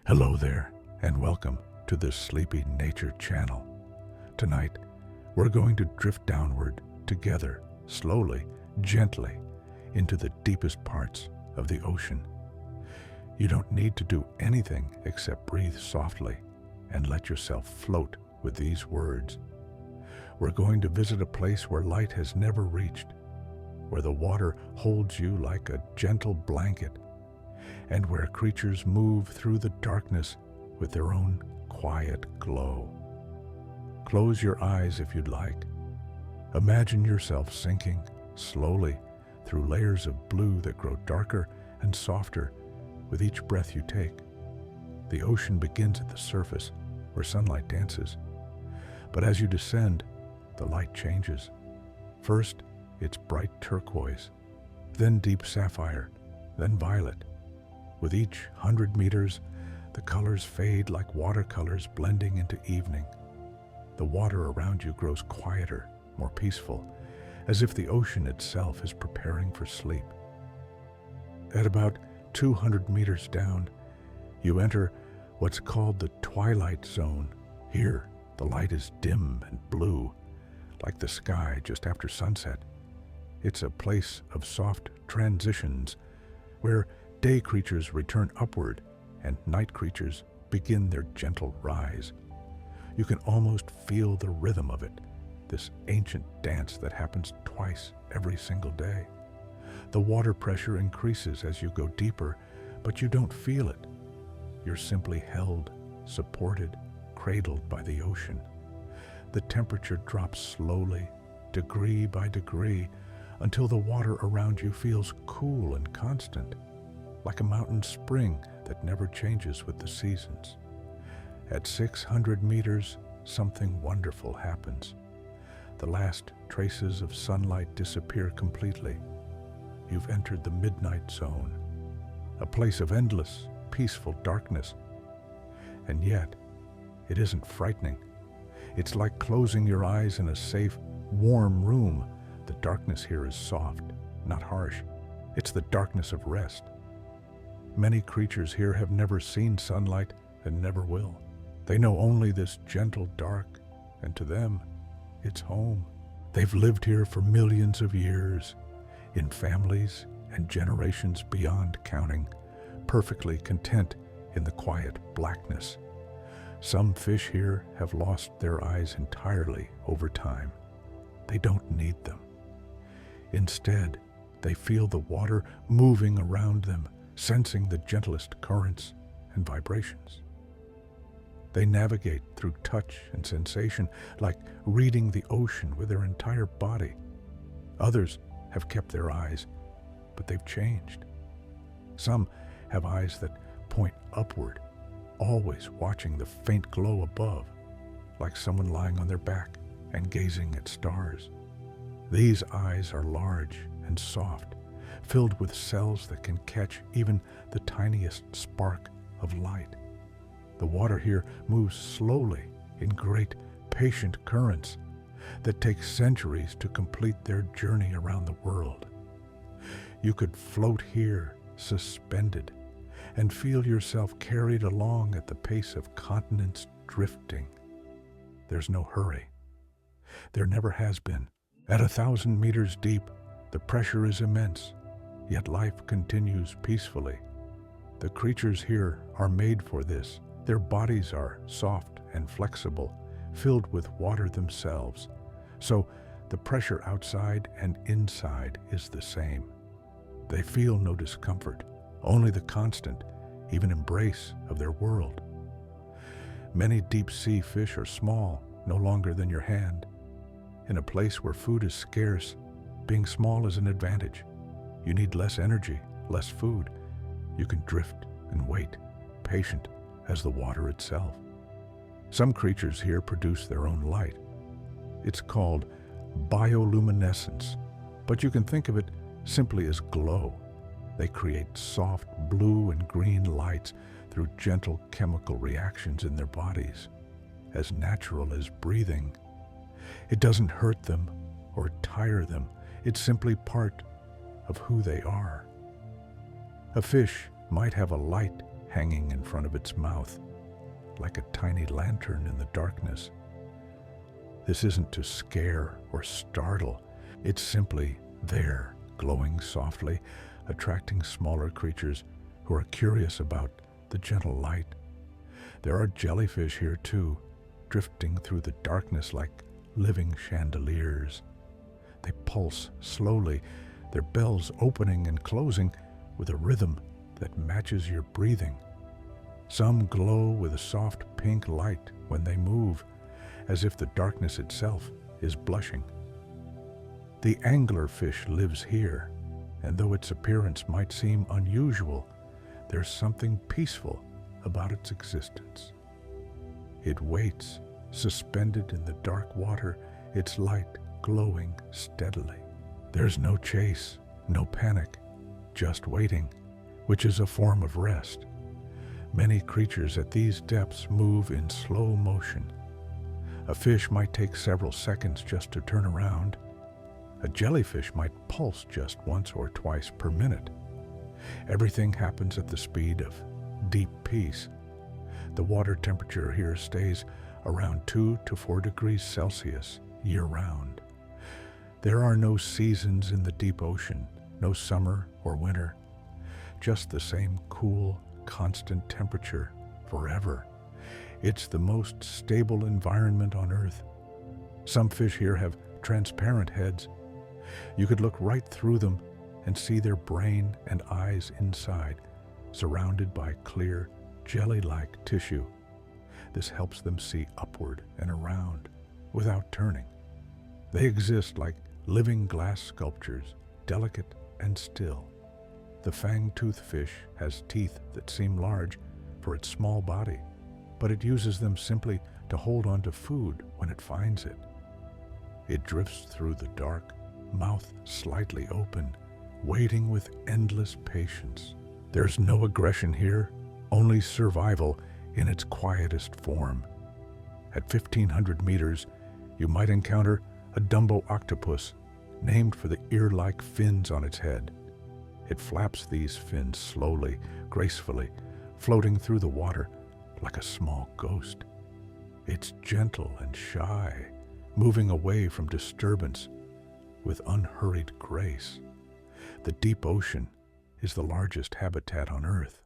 Hello there, and welcome to this Sleepy Nature channel. Tonight, we're going to drift downward together, slowly, gently, into the deepest parts of the ocean. You don't need to do anything except breathe softly and let yourself float with these words. We're going to visit a place where light has never reached, where the water holds you like a gentle blanket, and where creatures move through the darkness with their own quiet glow. Close your eyes if you'd like. Imagine yourself sinking slowly through layers of blue that grow darker and softer with each breath you take. The ocean begins at the surface where sunlight dances. But as you descend, the light changes. First, it's bright turquoise, then deep sapphire, then violet. With each 100 meters, the colors fade like watercolors blending into evening. The water around you grows quieter, more peaceful, as if the ocean itself is preparing for sleep. At about 200 meters down, you enter what's called the twilight zone. Here, the light is dim and blue, like the sky just after sunset. It's a place of soft transitions, where day creatures return upward and night creatures begin their gentle rise. You can almost feel the rhythm of it, this ancient dance that happens twice every single day. The water pressure increases as you go deeper, but you don't feel it. You're simply held, supported, cradled by the ocean. The temperature drops slowly, degree by degree, until the water around you feels cool and constant, like a mountain spring that never changes with the seasons. At 600 meters, something wonderful happens. The last traces of sunlight disappear completely. You've entered the midnight zone, a place of endless, peaceful darkness. And yet, it isn't frightening. It's like closing your eyes in a safe, warm room. The darkness here is soft, not harsh. It's the darkness of rest. Many creatures here have never seen sunlight and never will. They know only this gentle dark, and to them, it's home. They've lived here for millions of years, in families and generations beyond counting, perfectly content in the quiet blackness. Some fish here have lost their eyes entirely over time. They don't need them. Instead, they feel the water moving around them, sensing the gentlest currents and vibrations. They navigate through touch and sensation, like reading the ocean with their entire body. Others have kept their eyes, but they've changed. Some have eyes that point upward, always watching the faint glow above, like someone lying on their back and gazing at stars. These eyes are large and soft, filled with cells that can catch even the tiniest spark of light. The water here moves slowly in great, patient currents that take centuries to complete their journey around the world. You could float here, suspended, and feel yourself carried along at the pace of continents drifting. There's no hurry. There never has been. At 1,000 meters deep, the pressure is immense, yet life continues peacefully. The creatures here are made for this. Their bodies are soft and flexible, filled with water themselves. So the pressure outside and inside is the same. They feel no discomfort, only the constant, even embrace of their world. Many deep-sea fish are small, no longer than your hand. In a place where food is scarce, being small is an advantage. You need less energy, less food. You can drift and wait, patient as the water itself. Some creatures here produce their own light. It's called bioluminescence, but you can think of it simply as glow. They create soft blue and green lights through gentle chemical reactions in their bodies, as natural as breathing. It doesn't hurt them or tire them. It's simply part of who they are. A fish might have a light, hanging in front of its mouth, like a tiny lantern in the darkness. This isn't to scare or startle. It's simply there, glowing softly, attracting smaller creatures who are curious about the gentle light. There are jellyfish here too, drifting through the darkness like living chandeliers. They pulse slowly, their bells opening and closing with a rhythm that matches your breathing. Some glow with a soft pink light when they move, as if the darkness itself is blushing. The anglerfish lives here, and though its appearance might seem unusual, there's something peaceful about its existence. It waits, suspended in the dark water, its light glowing steadily. There's no chase, no panic, just waiting, which is a form of rest. Many creatures at these depths move in slow motion. A fish might take several seconds just to turn around. A jellyfish might pulse just once or twice per minute. Everything happens at the speed of deep peace. The water temperature here stays around 2 to 4 degrees Celsius year-round. There are no seasons in the deep ocean, no summer or winter, just the same cool, constant temperature forever. It's the most stable environment on Earth. Some fish here have transparent heads. You could look right through them and see their brain and eyes inside, surrounded by clear, jelly-like tissue. This helps them see upward and around without turning. They exist like living glass sculptures, delicate and still. The fang-toothed fish has teeth that seem large for its small body, but it uses them simply to hold on to food when it finds it. It drifts through the dark, mouth slightly open, waiting with endless patience. There's no aggression here, only survival in its quietest form. At 1,500 meters, you might encounter a Dumbo octopus, named for the ear-like fins on its head. It flaps these fins slowly, gracefully, floating through the water like a small ghost. It's gentle and shy, moving away from disturbance with unhurried grace. The deep ocean is the largest habitat on Earth.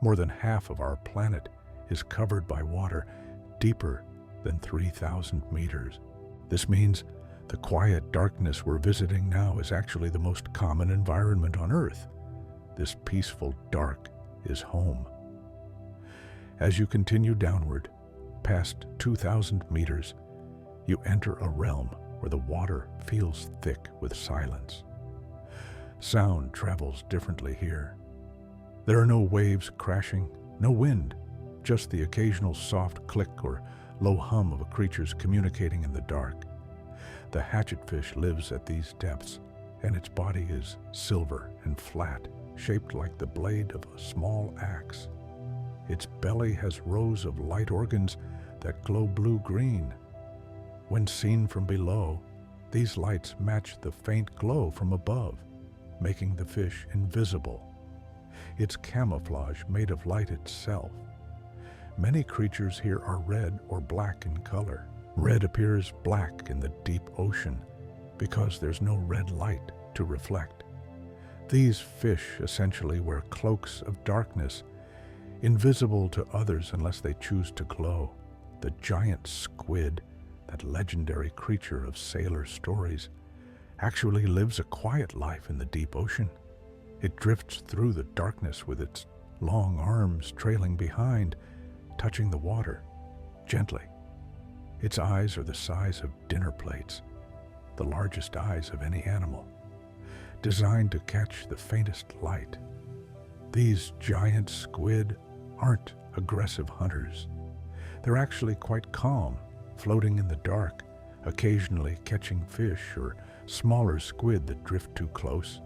More than half of our planet is covered by water deeper than 3,000 meters. This means the quiet darkness we're visiting now is actually the most common environment on Earth. This peaceful dark is home. As you continue downward, past 2,000 meters, you enter a realm where the water feels thick with silence. Sound travels differently here. There are no waves crashing, no wind, just the occasional soft click or low hum of a creature's communicating in the dark. The hatchetfish lives at these depths, and its body is silver and flat, shaped like the blade of a small axe. Its belly has rows of light organs that glow blue-green. When seen from below, these lights match the faint glow from above, making the fish invisible. It's camouflage made of light itself. Many creatures here are red or black in color. Red appears black in the deep ocean because there's no red light to reflect. These fish essentially wear cloaks of darkness, invisible to others unless they choose to glow. The giant squid, that legendary creature of sailor stories, actually lives a quiet life in the deep ocean. It drifts through the darkness with its long arms trailing behind, touching the water gently. Its eyes are the size of dinner plates, the largest eyes of any animal, designed to catch the faintest light. These giant squid aren't aggressive hunters. They're actually quite calm, floating in the dark, occasionally catching fish or smaller squid that drift too close.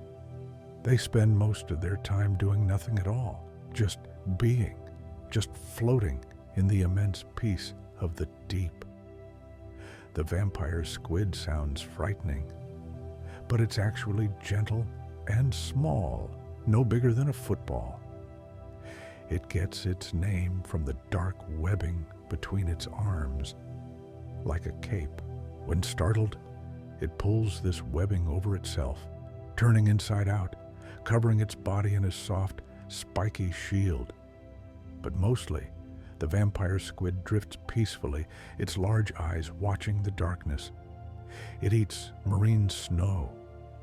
They spend most of their time doing nothing at all, just being, just floating in the immense peace of the deep. The vampire squid sounds frightening, but it's actually gentle and small, no bigger than a football. It gets its name from the dark webbing between its arms, like a cape. When startled, it pulls this webbing over itself, turning inside out, covering its body in a soft, spiky shield. But mostly, the vampire squid drifts peacefully, its large eyes watching the darkness. It eats marine snow,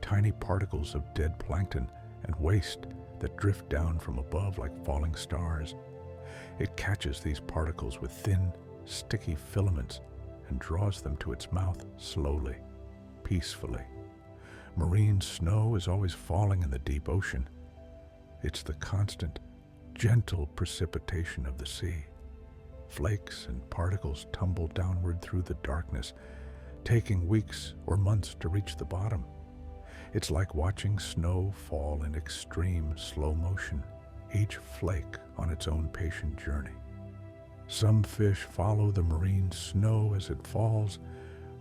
tiny particles of dead plankton and waste that drift down from above like falling stars. It catches these particles with thin, sticky filaments and draws them to its mouth slowly, peacefully. Marine snow is always falling in the deep ocean. It's the constant, gentle precipitation of the sea. Flakes and particles tumble downward through the darkness, taking weeks or months to reach the bottom. It's like watching snow fall in extreme slow motion, each flake on its own patient journey. Some fish follow the marine snow as it falls,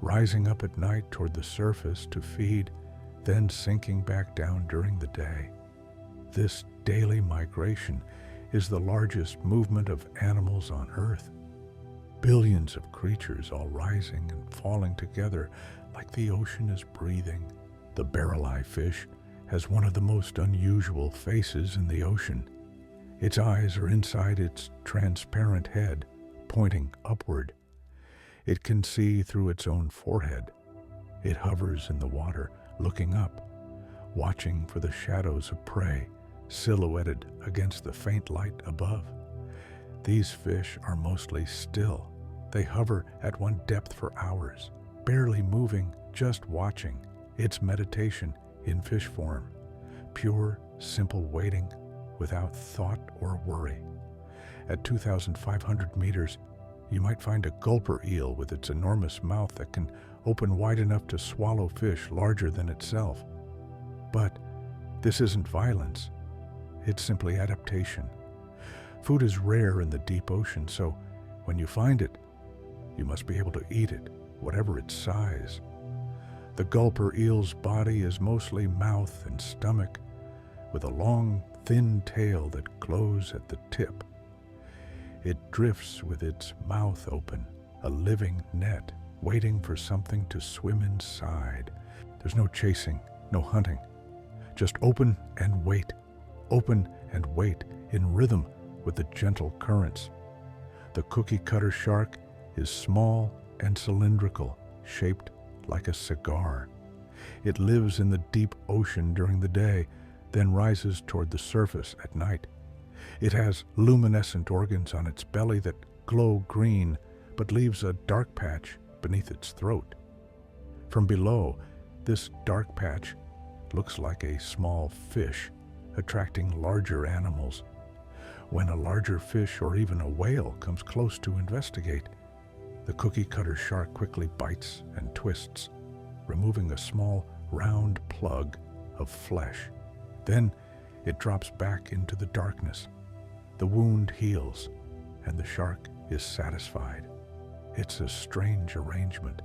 rising up at night toward the surface to feed, then sinking back down during the day. This daily migration is the largest movement of animals on Earth. Billions of creatures all rising and falling together like the ocean is breathing. The barrel-eye fish has one of the most unusual faces in the ocean. Its eyes are inside its transparent head, pointing upward. It can see through its own forehead. It hovers in the water, looking up, watching for the shadows of prey, silhouetted against the faint light above. These fish are mostly still. They hover at one depth for hours, barely moving, just watching. It's meditation in fish form, pure, simple waiting without thought or worry. At 2,500 meters, you might find a gulper eel with its enormous mouth that can open wide enough to swallow fish larger than itself. But this isn't violence. It's simply adaptation. Food is rare in the deep ocean, so when you find it, you must be able to eat it, whatever its size. The gulper eel's body is mostly mouth and stomach, with a long, thin tail that glows at the tip. It drifts with its mouth open, a living net, waiting for something to swim inside. There's no chasing, no hunting. Just open and wait in rhythm with the gentle currents. The cookie-cutter shark is small and cylindrical, shaped like a cigar. It lives in the deep ocean during the day, then rises toward the surface at night. It has luminescent organs on its belly that glow green, but leaves a dark patch beneath its throat. From below, this dark patch looks like a small fish, attracting larger animals. When a larger fish or even a whale comes close to investigate, the cookie-cutter shark quickly bites and twists, removing a small, round plug of flesh. Then it drops back into the darkness. The wound heals, and the shark is satisfied. It's a strange arrangement,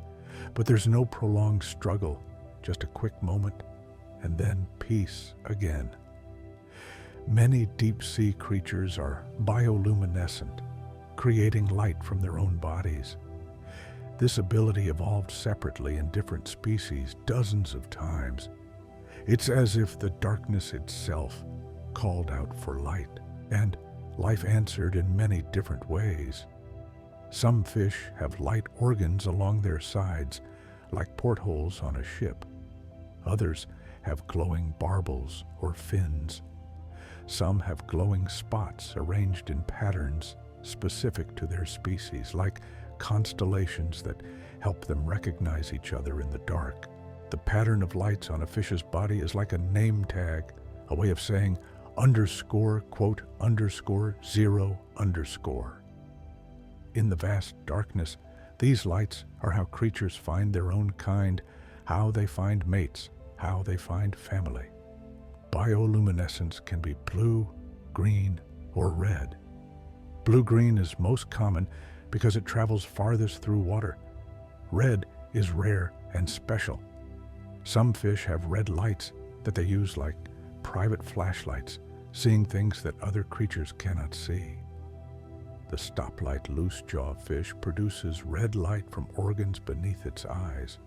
but there's no prolonged struggle, just a quick moment, and then peace again. Many deep-sea creatures are bioluminescent, creating light from their own bodies. This ability evolved separately in different species dozens of times. It's as if the darkness itself called out for light, and life answered in many different ways. Some fish have light organs along their sides, like portholes on a ship. Others have glowing barbels or fins. Some have glowing spots arranged in patterns specific to their species, like constellations that help them recognize each other in the dark. The pattern of lights on a fish's body is like a name tag, a way of saying underscore, quote, underscore, 0, underscore. In the vast darkness, these lights are how creatures find their own kind, how they find mates, how they find family. Bioluminescence can be blue, green, or red. Blue-green is most common because it travels farthest through water. Red is rare and special. Some fish have red lights that they use like private flashlights, seeing things that other creatures cannot see. The stoplight loose-jaw fish produces red light from organs beneath its eyes.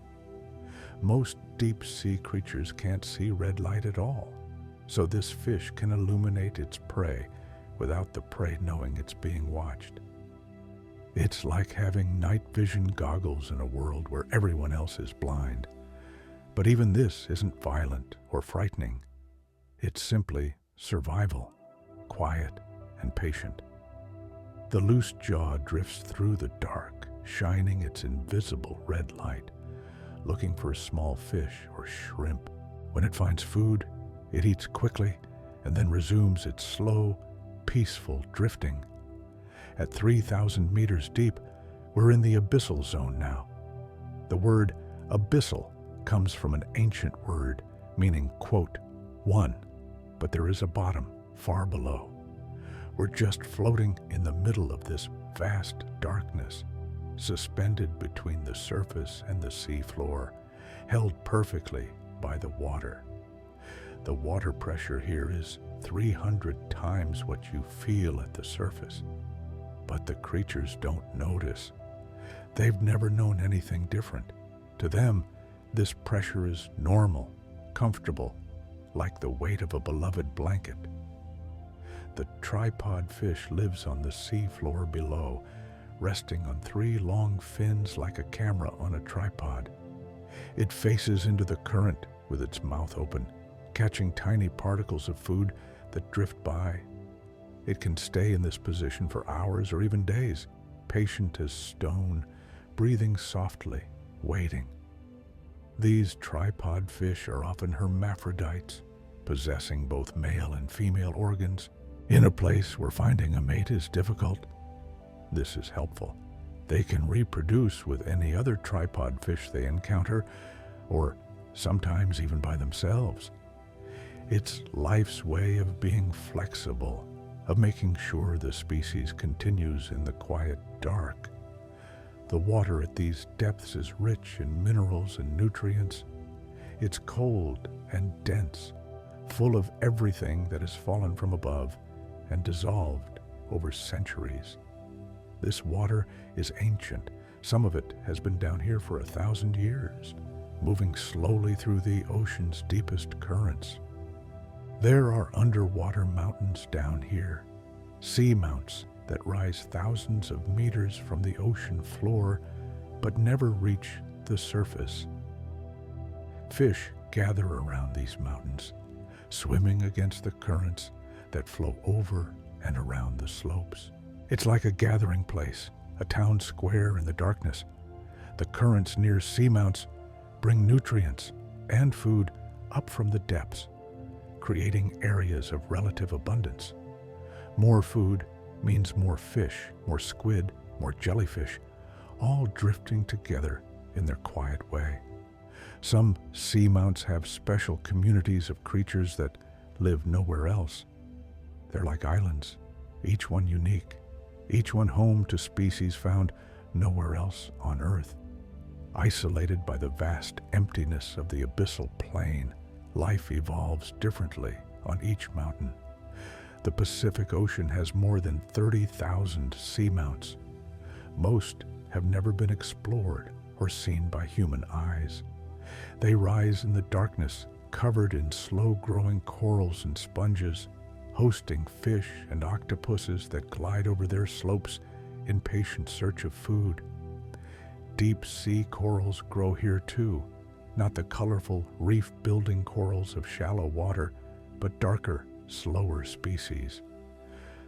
Most deep-sea creatures can't see red light at all, so this fish can illuminate its prey without the prey knowing it's being watched. It's like having night vision goggles in a world where everyone else is blind. But even this isn't violent or frightening. It's simply survival, quiet and patient. The loose jaw drifts through the dark, shining its invisible red light, looking for a small fish or shrimp. When it finds food, it eats quickly and then resumes its slow, peaceful drifting. At 3,000 meters deep, we're in the abyssal zone now. The word abyssal comes from an ancient word meaning, quote, one, but there is a bottom far below. We're just floating in the middle of this vast darkness, suspended between the surface and the sea floor, held perfectly by the water. The water pressure here is 300 times what you feel at the surface. But the creatures don't notice. They've never known anything different. To them, this pressure is normal, comfortable, like the weight of a beloved blanket. The tripod fish lives on the sea floor below, resting on 3 long fins like a camera on a tripod. It faces into the current with its mouth open, catching tiny particles of food that drift by. It can stay in this position for hours or even days, patient as stone, breathing softly, waiting. These tripod fish are often hermaphrodites, possessing both male and female organs, in a place where finding a mate is difficult. This is helpful. They can reproduce with any other tripod fish they encounter, or sometimes even by themselves. It's life's way of being flexible, of making sure the species continues in the quiet dark. The water at these depths is rich in minerals and nutrients. It's cold and dense, full of everything that has fallen from above and dissolved over centuries. This water is ancient. Some of it has been down here for 1,000 years, moving slowly through the ocean's deepest currents. There are underwater mountains down here, sea mounts that rise thousands of meters from the ocean floor but never reach the surface. Fish gather around these mountains, swimming against the currents that flow over and around the slopes. It's like a gathering place, a town square in the darkness. The currents near seamounts bring nutrients and food up from the depths, creating areas of relative abundance. More food means more fish, more squid, more jellyfish, all drifting together in their quiet way. Some seamounts have special communities of creatures that live nowhere else. They're like islands, each one unique, each one home to species found nowhere else on Earth. Isolated by the vast emptiness of the abyssal plain, life evolves differently on each mountain. The Pacific Ocean has more than 30,000 seamounts. Most have never been explored or seen by human eyes. They rise in the darkness, covered in slow-growing corals and sponges, hosting fish and octopuses that glide over their slopes in patient search of food. Deep sea corals grow here too, not the colorful reef-building corals of shallow water, but darker, slower species.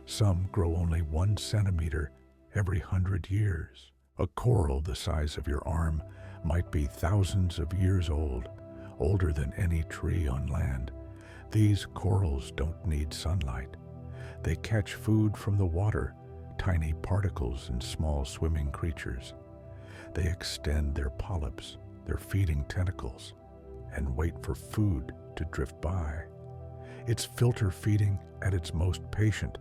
Some grow only 1 centimeter every 100 years. A coral the size of your arm might be thousands of years old, older than any tree on land. These corals don't need sunlight. They catch food from the water, tiny particles and small swimming creatures. They extend their polyps, their feeding tentacles, and wait for food to drift by. It's filter feeding at its most patient.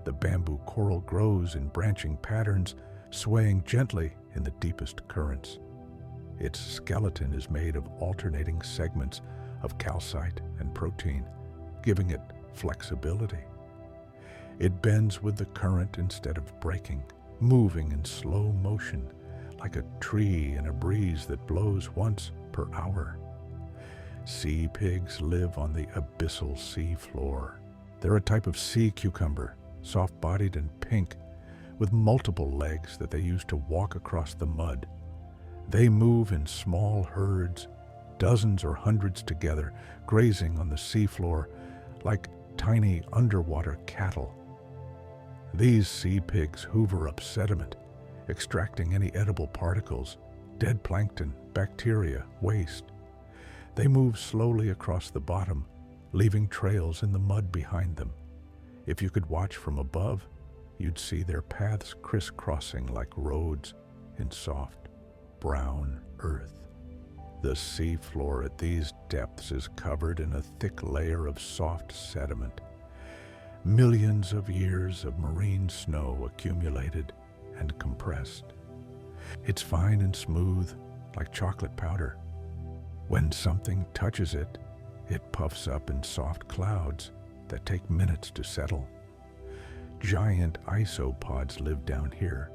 The bamboo coral grows in branching patterns, swaying gently in the deepest currents. Its skeleton is made of alternating segments of calcite and protein, giving it flexibility. It bends with the current instead of breaking, moving in slow motion, like a tree in a breeze that blows once per hour. Sea pigs live on the abyssal sea floor. They're a type of sea cucumber, soft-bodied and pink, with multiple legs that they use to walk across the mud. They move in small herds, dozens or hundreds together, grazing on the seafloor like tiny underwater cattle. These sea pigs hoover up sediment, extracting any edible particles, dead plankton, bacteria, waste. They move slowly across the bottom, leaving trails in the mud behind them. If you could watch from above, you'd see their paths crisscrossing like roads in soft, brown earth. The sea floor at these depths is covered in a thick layer of soft sediment. Millions of years of marine snow accumulated and compressed. It's fine and smooth, like chocolate powder. When something touches it, it puffs up in soft clouds that take minutes to settle. Giant isopods live down here,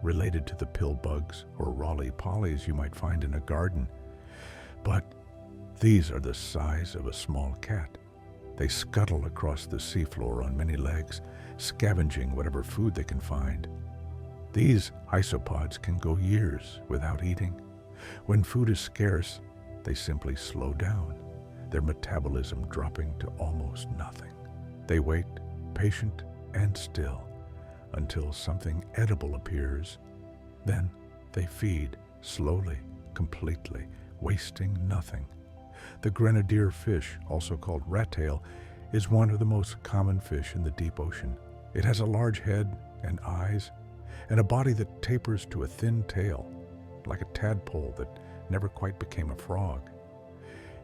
related to the pill bugs or roly-polies you might find in a garden. But these are the size of a small cat. They scuttle across the seafloor on many legs, scavenging whatever food they can find. These isopods can go years without eating. When food is scarce, they simply slow down, their metabolism dropping to almost nothing. They wait, patient and still, until something edible appears. Then they feed, slowly, completely, wasting nothing. The grenadier fish, also called rattail, is one of the most common fish in the deep ocean. It has a large head and eyes, and a body that tapers to a thin tail, like a tadpole that never quite became a frog.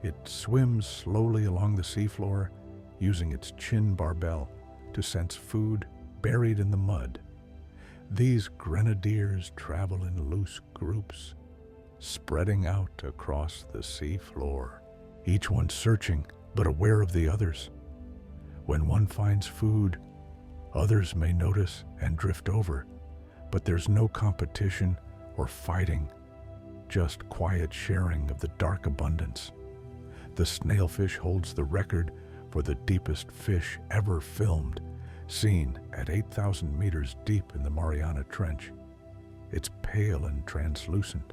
It swims slowly along the seafloor, using its chin barbel to sense food buried in the mud. These grenadiers travel in loose groups, spreading out across the seafloor, each one searching but aware of the others. When one finds food, others may notice and drift over, but there's no competition or fighting, just quiet sharing of the dark abundance. The snailfish holds the record for the deepest fish ever filmed, seen at 8,000 meters deep in the Mariana Trench. It's pale and translucent,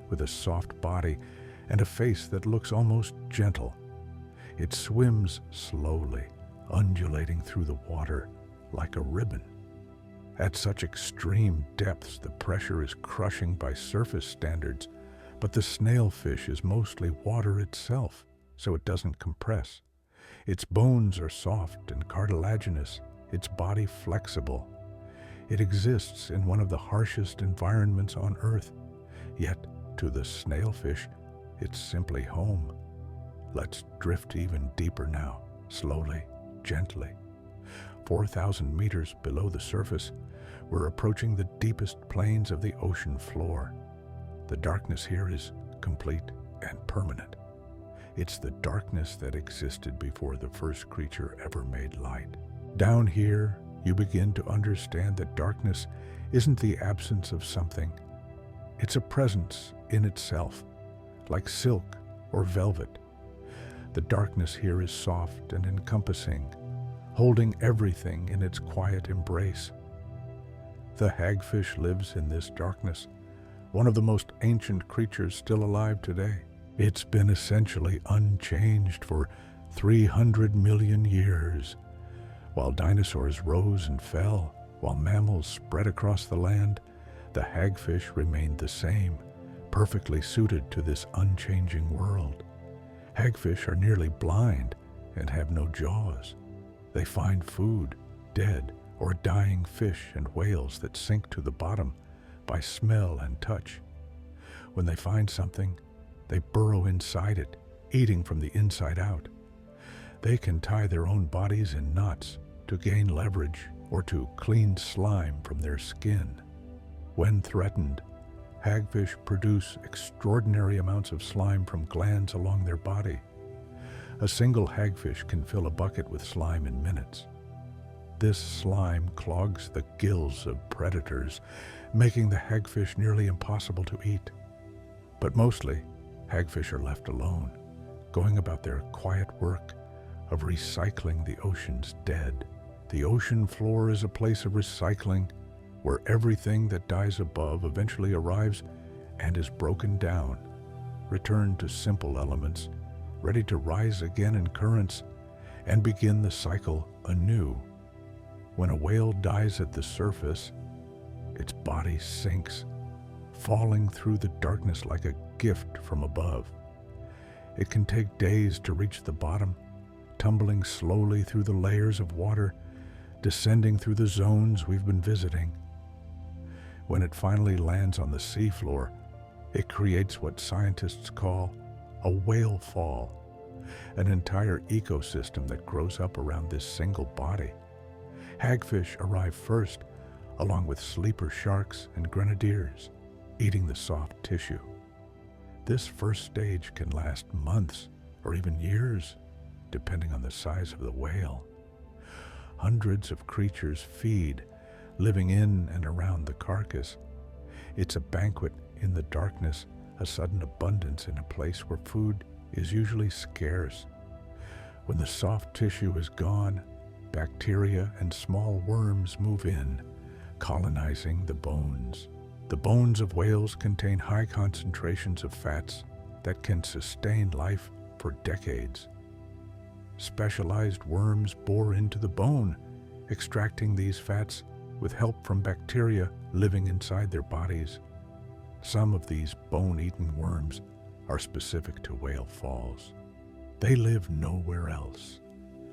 with a soft body and a face that looks almost gentle. It swims slowly, undulating through the water like a ribbon. At such extreme depths, the pressure is crushing by surface standards, but the snailfish is mostly water itself, so it doesn't compress. Its bones are soft and cartilaginous, its body flexible. It exists in one of the harshest environments on Earth, yet to the snailfish, it's simply home. Let's drift even deeper now, slowly, gently. 4,000 meters below the surface, we're approaching the deepest plains of the ocean floor. The darkness here is complete and permanent. It's the darkness that existed before the first creature ever made light. Down here, you begin to understand that darkness isn't the absence of something. It's a presence in itself, like silk or velvet. The darkness here is soft and encompassing, holding everything in its quiet embrace. The hagfish lives in this darkness, one of the most ancient creatures still alive today. It's been essentially unchanged for 300 million years. While dinosaurs rose and fell, while mammals spread across the land, the hagfish remained the same, perfectly suited to this unchanging world. Hagfish are nearly blind and have no jaws. They find food, dead or dying fish and whales that sink to the bottom by smell and touch. When they find something, they burrow inside it, eating from the inside out. They can tie their own bodies in knots to gain leverage or to clean slime from their skin. When threatened, hagfish produce extraordinary amounts of slime from glands along their body. A single hagfish can fill a bucket with slime in minutes. This slime clogs the gills of predators, making the hagfish nearly impossible to eat. But mostly, hagfish are left alone, going about their quiet work of recycling the ocean's dead. The ocean floor is a place of recycling where everything that dies above eventually arrives and is broken down, returned to simple elements, ready to rise again in currents and begin the cycle anew. When a whale dies at the surface, its body sinks, falling through the darkness like a gift from above. It can take days to reach the bottom, tumbling slowly through the layers of water, descending through the zones we've been visiting. When it finally lands on the seafloor, it creates what scientists call a whale fall, an entire ecosystem that grows up around this single body. Hagfish arrive first, along with sleeper sharks and grenadiers, eating the soft tissue. This first stage can last months or even years, depending on the size of the whale. Hundreds of creatures feed, living in and around the carcass. It's a banquet in the darkness, a sudden abundance in a place where food is usually scarce. When the soft tissue is gone, bacteria and small worms move in, colonizing the bones. The bones of whales contain high concentrations of fats that can sustain life for decades. Specialized worms bore into the bone, extracting these fats with help from bacteria living inside their bodies. Some of these bone-eaten worms are specific to whale falls. They live nowhere else,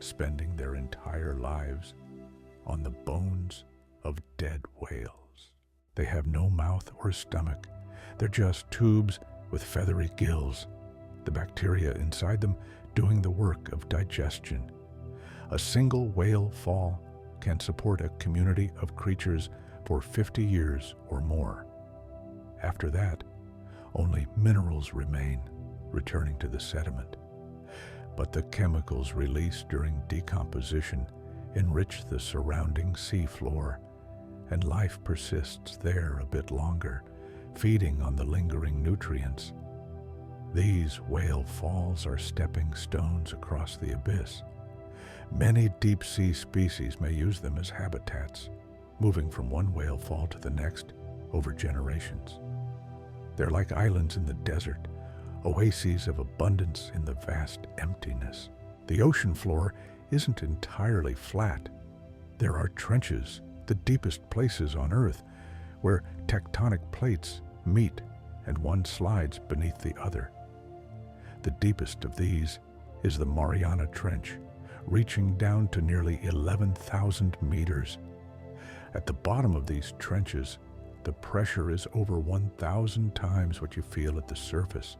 spending their entire lives on the bones of dead whales. They have no mouth or stomach. They're just tubes with feathery gills, the bacteria inside them doing the work of digestion. A single whale fall can support a community of creatures for 50 years or more. After that, only minerals remain, returning to the sediment. But the chemicals released during decomposition enrich the surrounding seafloor, and life persists there a bit longer, feeding on the lingering nutrients. These whale falls are stepping stones across the abyss. Many deep-sea species may use them as habitats, moving from one whale fall to the next over generations. They're like islands in the desert, oases of abundance in the vast emptiness. The ocean floor isn't entirely flat. There are trenches, the deepest places on Earth, where tectonic plates meet and one slides beneath the other. The deepest of these is the Mariana Trench, reaching down to nearly 11,000 meters. At the bottom of these trenches, the pressure is over 1,000 times what you feel at the surface.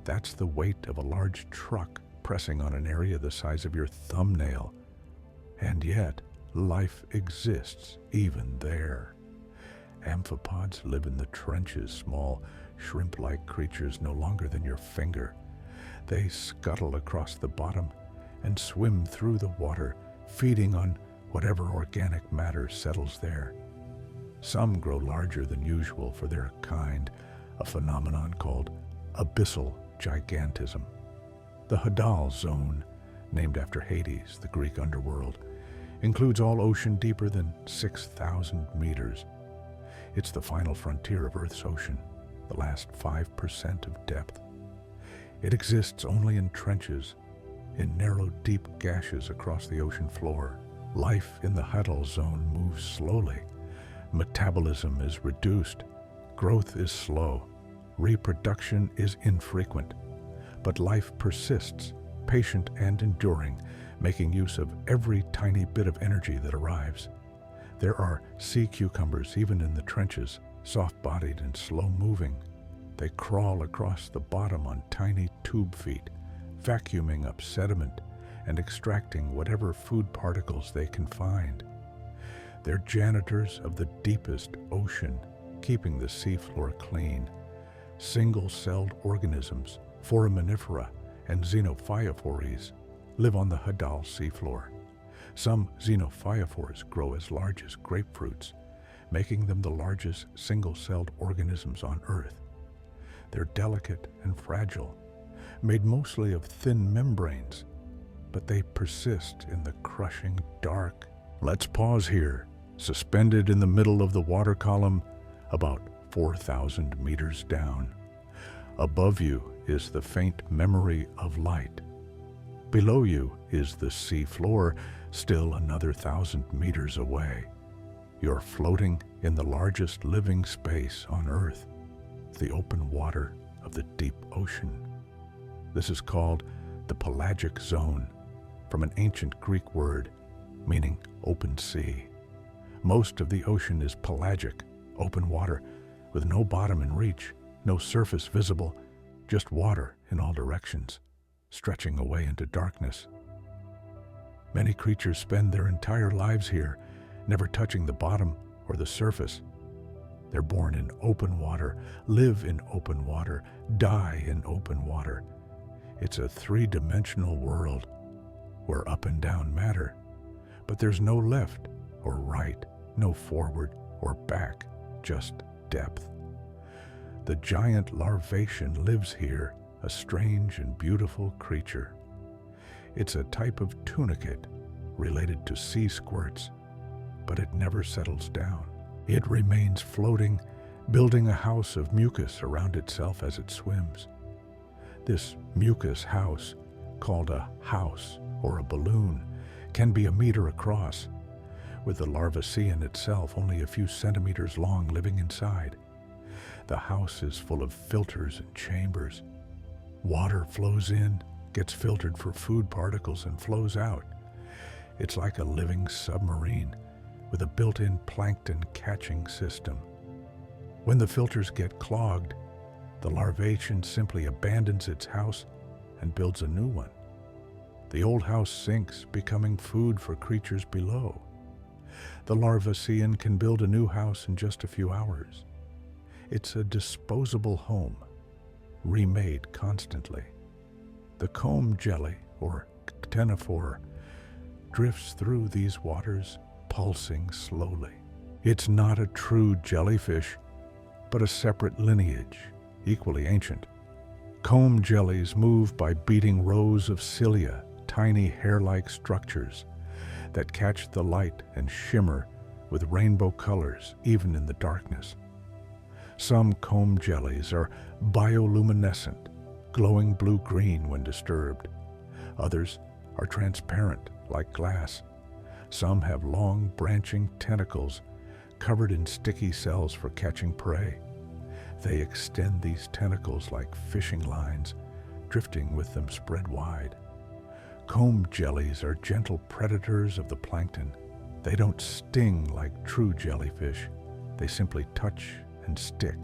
That's the weight of a large truck pressing on an area the size of your thumbnail. And yet, life exists even there. Amphipods live in the trenches, small, shrimp-like creatures no longer than your finger. They scuttle across the bottom and swim through the water, feeding on whatever organic matter settles there. Some grow larger than usual for their kind, a phenomenon called abyssal gigantism. The Hadal zone, named after Hades, the Greek underworld, includes all ocean deeper than 6,000 meters. It's the final frontier of Earth's ocean, the last 5% of depth. It exists only in trenches, in narrow, deep gashes across the ocean floor. Life in the Hadal zone moves slowly. Metabolism is reduced. Growth is slow. Reproduction is infrequent. But life persists, patient and enduring, making use of every tiny bit of energy that arrives. There are sea cucumbers even in the trenches, soft-bodied and slow-moving. They crawl across the bottom on tiny tube feet, vacuuming up sediment and extracting whatever food particles they can find. They're janitors of the deepest ocean, keeping the seafloor clean. Single-celled organisms, foraminifera, and xenophyophores live on the Hadal seafloor. Some xenophyophores grow as large as grapefruits, making them the largest single-celled organisms on Earth. They're delicate and fragile, made mostly of thin membranes, but they persist in the crushing dark. Let's pause here, suspended in the middle of the water column, about 4,000 meters down. Above you is the faint memory of light. Below you is the sea floor, still another 1,000 meters away. You're floating in the largest living space on Earth, the open water of the deep ocean. This is called the pelagic zone, from an ancient Greek word meaning open sea. Most of the ocean is pelagic, open water, with no bottom in reach, no surface visible, just water in all directions, stretching away into darkness. Many creatures spend their entire lives here, never touching the bottom or the surface. They're born in open water, live in open water, die in open water. It's a three-dimensional world where up and down matter, but there's no left or right, no forward or back, just depth. The giant larvation lives here, a strange and beautiful creature. It's a type of tunicate related to sea squirts, but it never settles down. It remains floating, building a house of mucus around itself as it swims. This mucus house, called a house or a balloon, can be a meter across, with the larvacean itself only a few centimeters long living inside. The house is full of filters and chambers. Water flows in, gets filtered for food particles, and flows out. It's like a living submarine with a built-in plankton catching system. When the filters get clogged, the larvation simply abandons its house and builds a new one. The old house sinks, becoming food for creatures below. The larvacean can build a new house in just a few hours. It's a disposable home, remade constantly. The comb jelly, or ctenophore, drifts through these waters, pulsing slowly. It's not a true jellyfish, but a separate lineage, equally ancient. Comb jellies move by beating rows of cilia, tiny hair-like structures that catch the light and shimmer with rainbow colors even in the darkness. Some comb jellies are bioluminescent, glowing blue-green when disturbed. Others are transparent, like glass. Some have long, branching tentacles covered in sticky cells for catching prey. They extend these tentacles like fishing lines, drifting with them spread wide. Comb jellies are gentle predators of the plankton. They don't sting like true jellyfish. They simply touch and stick.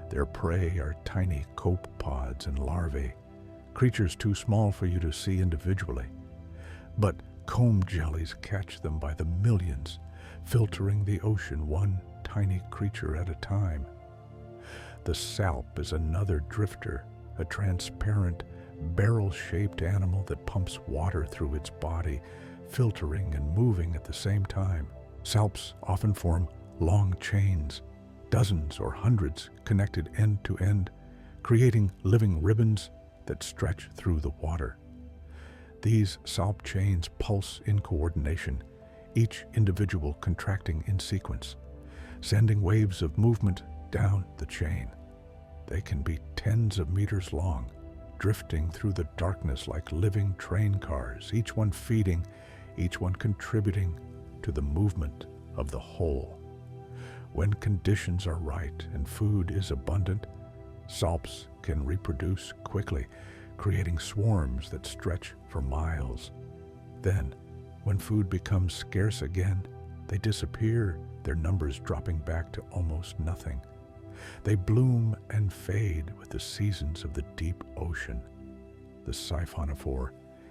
Their prey are tiny copepods and larvae, creatures too small for you to see individually. But comb jellies catch them by the millions, filtering the ocean one tiny creature at a time. The salp is another drifter, a transparent, barrel-shaped animal that pumps water through its body, filtering and moving at the same time. Salps often form long chains, dozens or hundreds connected end to end, creating living ribbons that stretch through the water. These salp chains pulse in coordination, each individual contracting in sequence, sending waves of movement down the chain. They can be tens of meters long, drifting through the darkness like living train cars, each one feeding, each one contributing to the movement of the whole. When conditions are right and food is abundant, salps can reproduce quickly, creating swarms that stretch for miles. Then, when food becomes scarce again, they disappear, their numbers dropping back to almost nothing. They bloom and fade with the seasons of the deep ocean. The siphonophore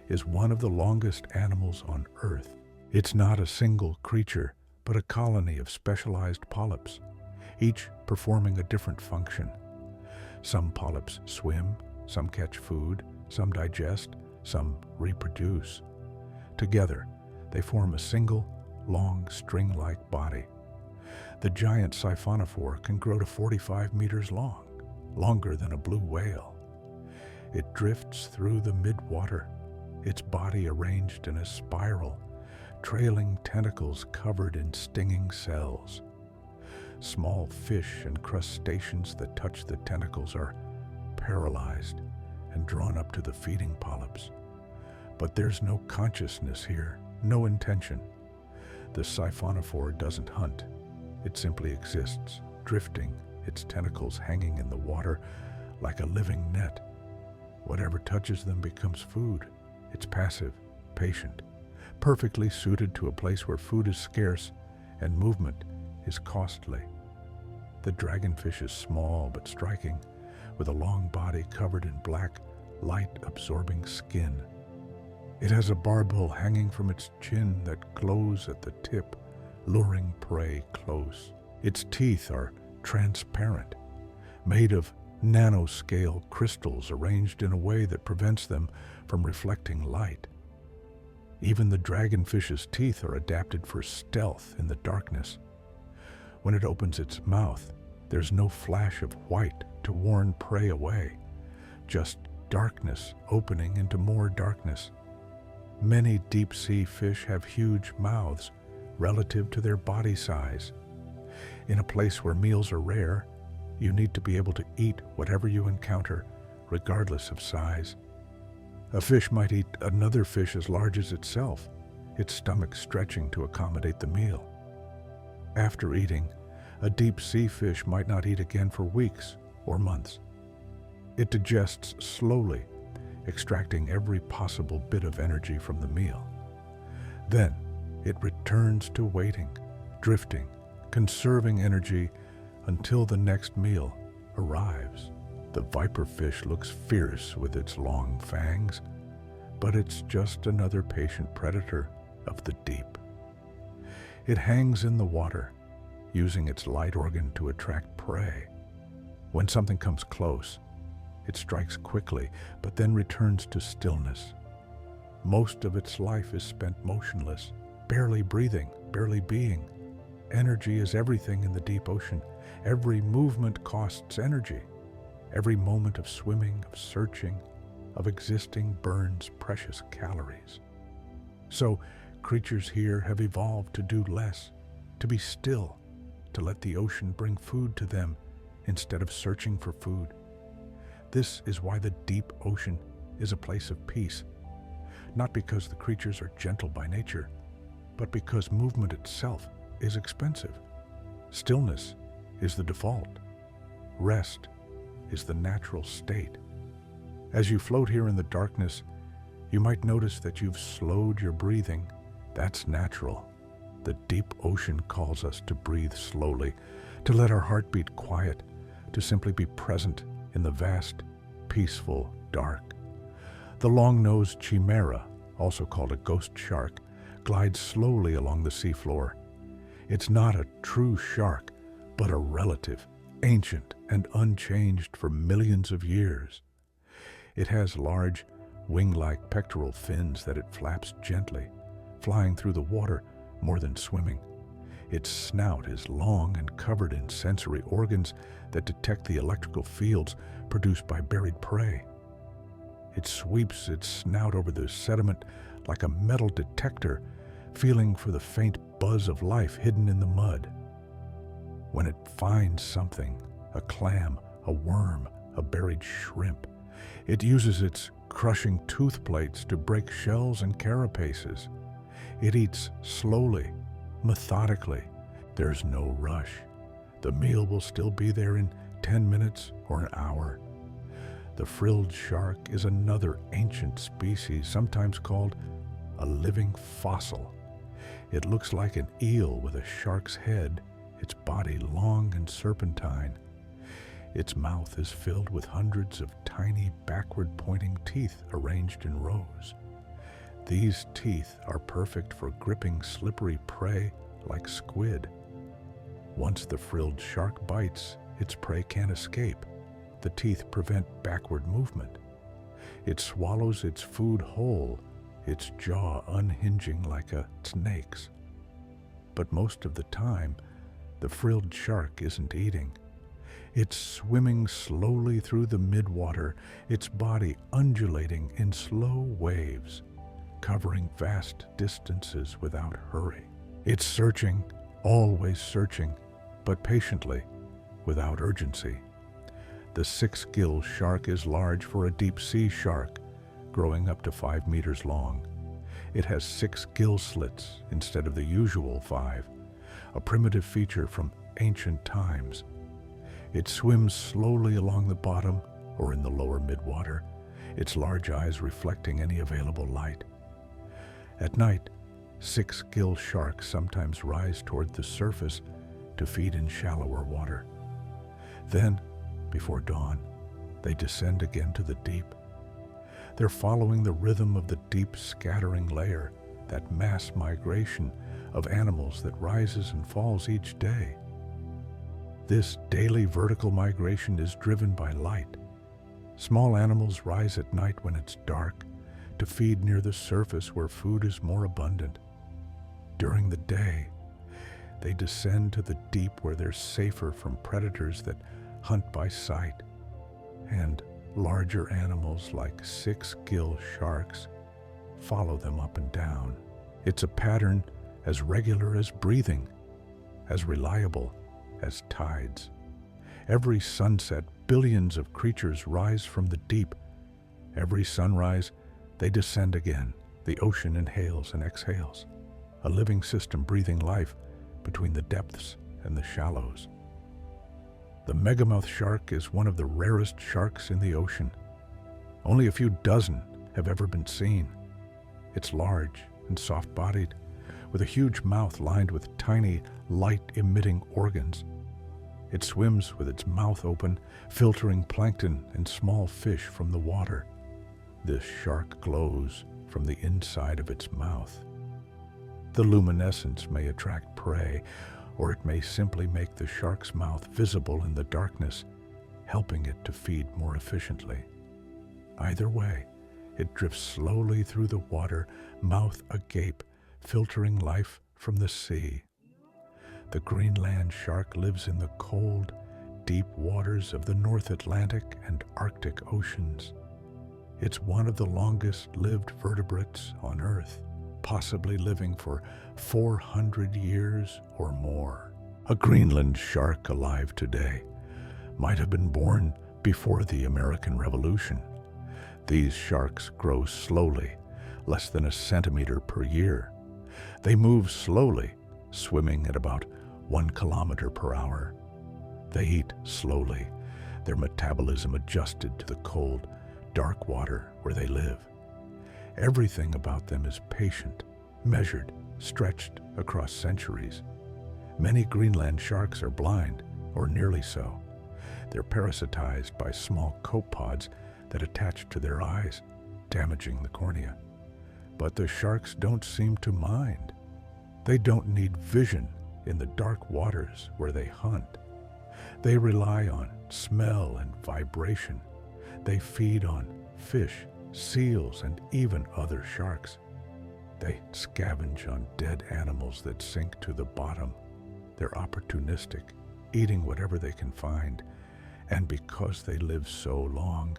is one of the longest animals on Earth. It's not a single creature, but a colony of specialized polyps, each performing a different function. Some polyps swim, some catch food, Some digest, some reproduce. Together, they form a single, long, string-like body. The giant siphonophore can grow to 45 meters long, longer than a blue whale. It drifts through the mid-water, its body arranged in a spiral, trailing tentacles covered in stinging cells. Small fish and crustaceans that touch the tentacles are paralyzed and drawn up to the feeding polyps. But there's no consciousness here, no intention. The siphonophore doesn't hunt. It simply exists, drifting, its tentacles hanging in the water like a living net. Whatever touches them becomes food. It's passive, patient, perfectly suited to a place where food is scarce and movement is costly. The dragonfish is small but striking, with a long body covered in black, light-absorbing skin. It has a barbel hanging from its chin that glows at the tip, luring prey close. Its teeth are transparent, made of nanoscale crystals arranged in a way that prevents them from reflecting light. Even the dragonfish's teeth are adapted for stealth in the darkness. When it opens its mouth, there's no flash of white to warn prey away, just darkness opening into more darkness. Many deep-sea fish have huge mouths relative to their body size. In a place where meals are rare, you need to be able to eat whatever you encounter, regardless of size. A fish might eat another fish as large as itself, its stomach stretching to accommodate the meal. After eating, a deep-sea fish might not eat again for weeks or months. It digests slowly, extracting every possible bit of energy from the meal. Then, it returns to waiting, drifting, conserving energy until the next meal arrives. The viperfish looks fierce with its long fangs, but it's just another patient predator of the deep. It hangs in the water, using its light organ to attract prey. When something comes close, it strikes quickly, but then returns to stillness. Most of its life is spent motionless, barely breathing, barely being. Energy is everything in the deep ocean. Every movement costs energy. Every moment of swimming, of searching, of existing burns precious calories. So, creatures here have evolved to do less, to be still, to let the ocean bring food to them instead of searching for food. This is why the deep ocean is a place of peace, not because the creatures are gentle by nature, but because movement itself is expensive. Stillness is the default. Rest is the natural state. As you float here in the darkness, you might notice that you've slowed your breathing. That's natural. The deep ocean calls us to breathe slowly, to let our heartbeat quiet, to simply be present in the vast, peaceful dark. The long-nosed chimera, also called a ghost shark, glides slowly along the seafloor. It's not a true shark, but a relative, ancient and unchanged for millions of years. It has large, wing-like pectoral fins that it flaps gently, flying through the water more than swimming. Its snout is long and covered in sensory organs that detect the electrical fields produced by buried prey. It sweeps its snout over the sediment like a metal detector, feeling for the faint buzz of life hidden in the mud. When it finds something, a clam, a worm, a buried shrimp, it uses its crushing tooth plates to break shells and carapaces. It eats slowly, methodically. There's no rush. The meal will still be there in 10 minutes or an hour. The frilled shark is another ancient species, sometimes called a living fossil. It looks like an eel with a shark's head, its body long and serpentine. Its mouth is filled with hundreds of tiny backward-pointing teeth arranged in rows. These teeth are perfect for gripping slippery prey like squid. Once the frilled shark bites, its prey can't escape. The teeth prevent backward movement. It swallows its food whole, its jaw unhinging like a snake's. But most of the time, the frilled shark isn't eating. It's swimming slowly through the midwater, its body undulating in slow waves, covering vast distances without hurry. It's searching, always searching, but patiently, without urgency. The 6-gill shark is large for a deep-sea shark, growing up to 5 meters long. It has 6 gill slits instead of the usual 5, a primitive feature from ancient times. It swims slowly along the bottom or in the lower midwater, its large eyes reflecting any available light. At night, 6-gill sharks sometimes rise toward the surface to feed in shallower water. Then, before dawn, they descend again to the deep. They're following the rhythm of the deep scattering layer, that mass migration of animals that rises and falls each day. This daily vertical migration is driven by light. Small animals rise at night when it's dark to feed near the surface where food is more abundant. During the day, they descend to the deep where they're safer from predators that hunt by sight, and larger animals like 6-gill sharks follow them up and down. It's a pattern as regular as breathing, as reliable as tides. Every sunset, billions of creatures rise from the deep. Every sunrise, they descend again. The ocean inhales and exhales, a living system breathing life between the depths and the shallows. The megamouth shark is one of the rarest sharks in the ocean. Only a few dozen have ever been seen. It's large and soft-bodied, with a huge mouth lined with tiny, light-emitting organs. It swims with its mouth open, filtering plankton and small fish from the water. This shark glows from the inside of its mouth. The luminescence may attract prey, or it may simply make the shark's mouth visible in the darkness, helping it to feed more efficiently. Either way, it drifts slowly through the water, mouth agape, filtering life from the sea. The Greenland shark lives in the cold, deep waters of the North Atlantic and Arctic oceans. It's one of the longest-lived vertebrates on Earth, possibly living for 400 years or more. A Greenland shark alive today might have been born before the American Revolution. These sharks grow slowly, less than a centimeter per year. They move slowly, swimming at about 1 kilometer per hour. They eat slowly, their metabolism adjusted to the cold, dark water where they live. Everything about them is patient, measured, stretched across centuries. Many Greenland sharks are blind, or nearly so. They're parasitized by small copepods that attach to their eyes, damaging the cornea. But the sharks don't seem to mind. They don't need vision in the dark waters where they hunt. They rely on smell and vibration. They feed on fish, seals, and even other sharks. They scavenge on dead animals that sink to the bottom. They're opportunistic, eating whatever they can find. And because they live so long,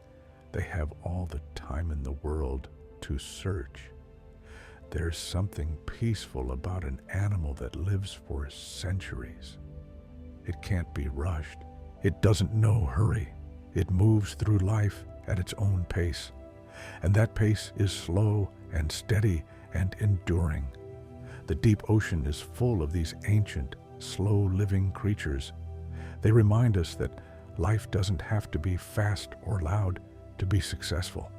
they have all the time in the world to search. There's something peaceful about an animal that lives for centuries. It can't be rushed. It doesn't know hurry. It moves through life at its own pace. And that pace is slow and steady and enduring. The deep ocean is full of these ancient, slow-living creatures. They remind us that life doesn't have to be fast or loud to be successful.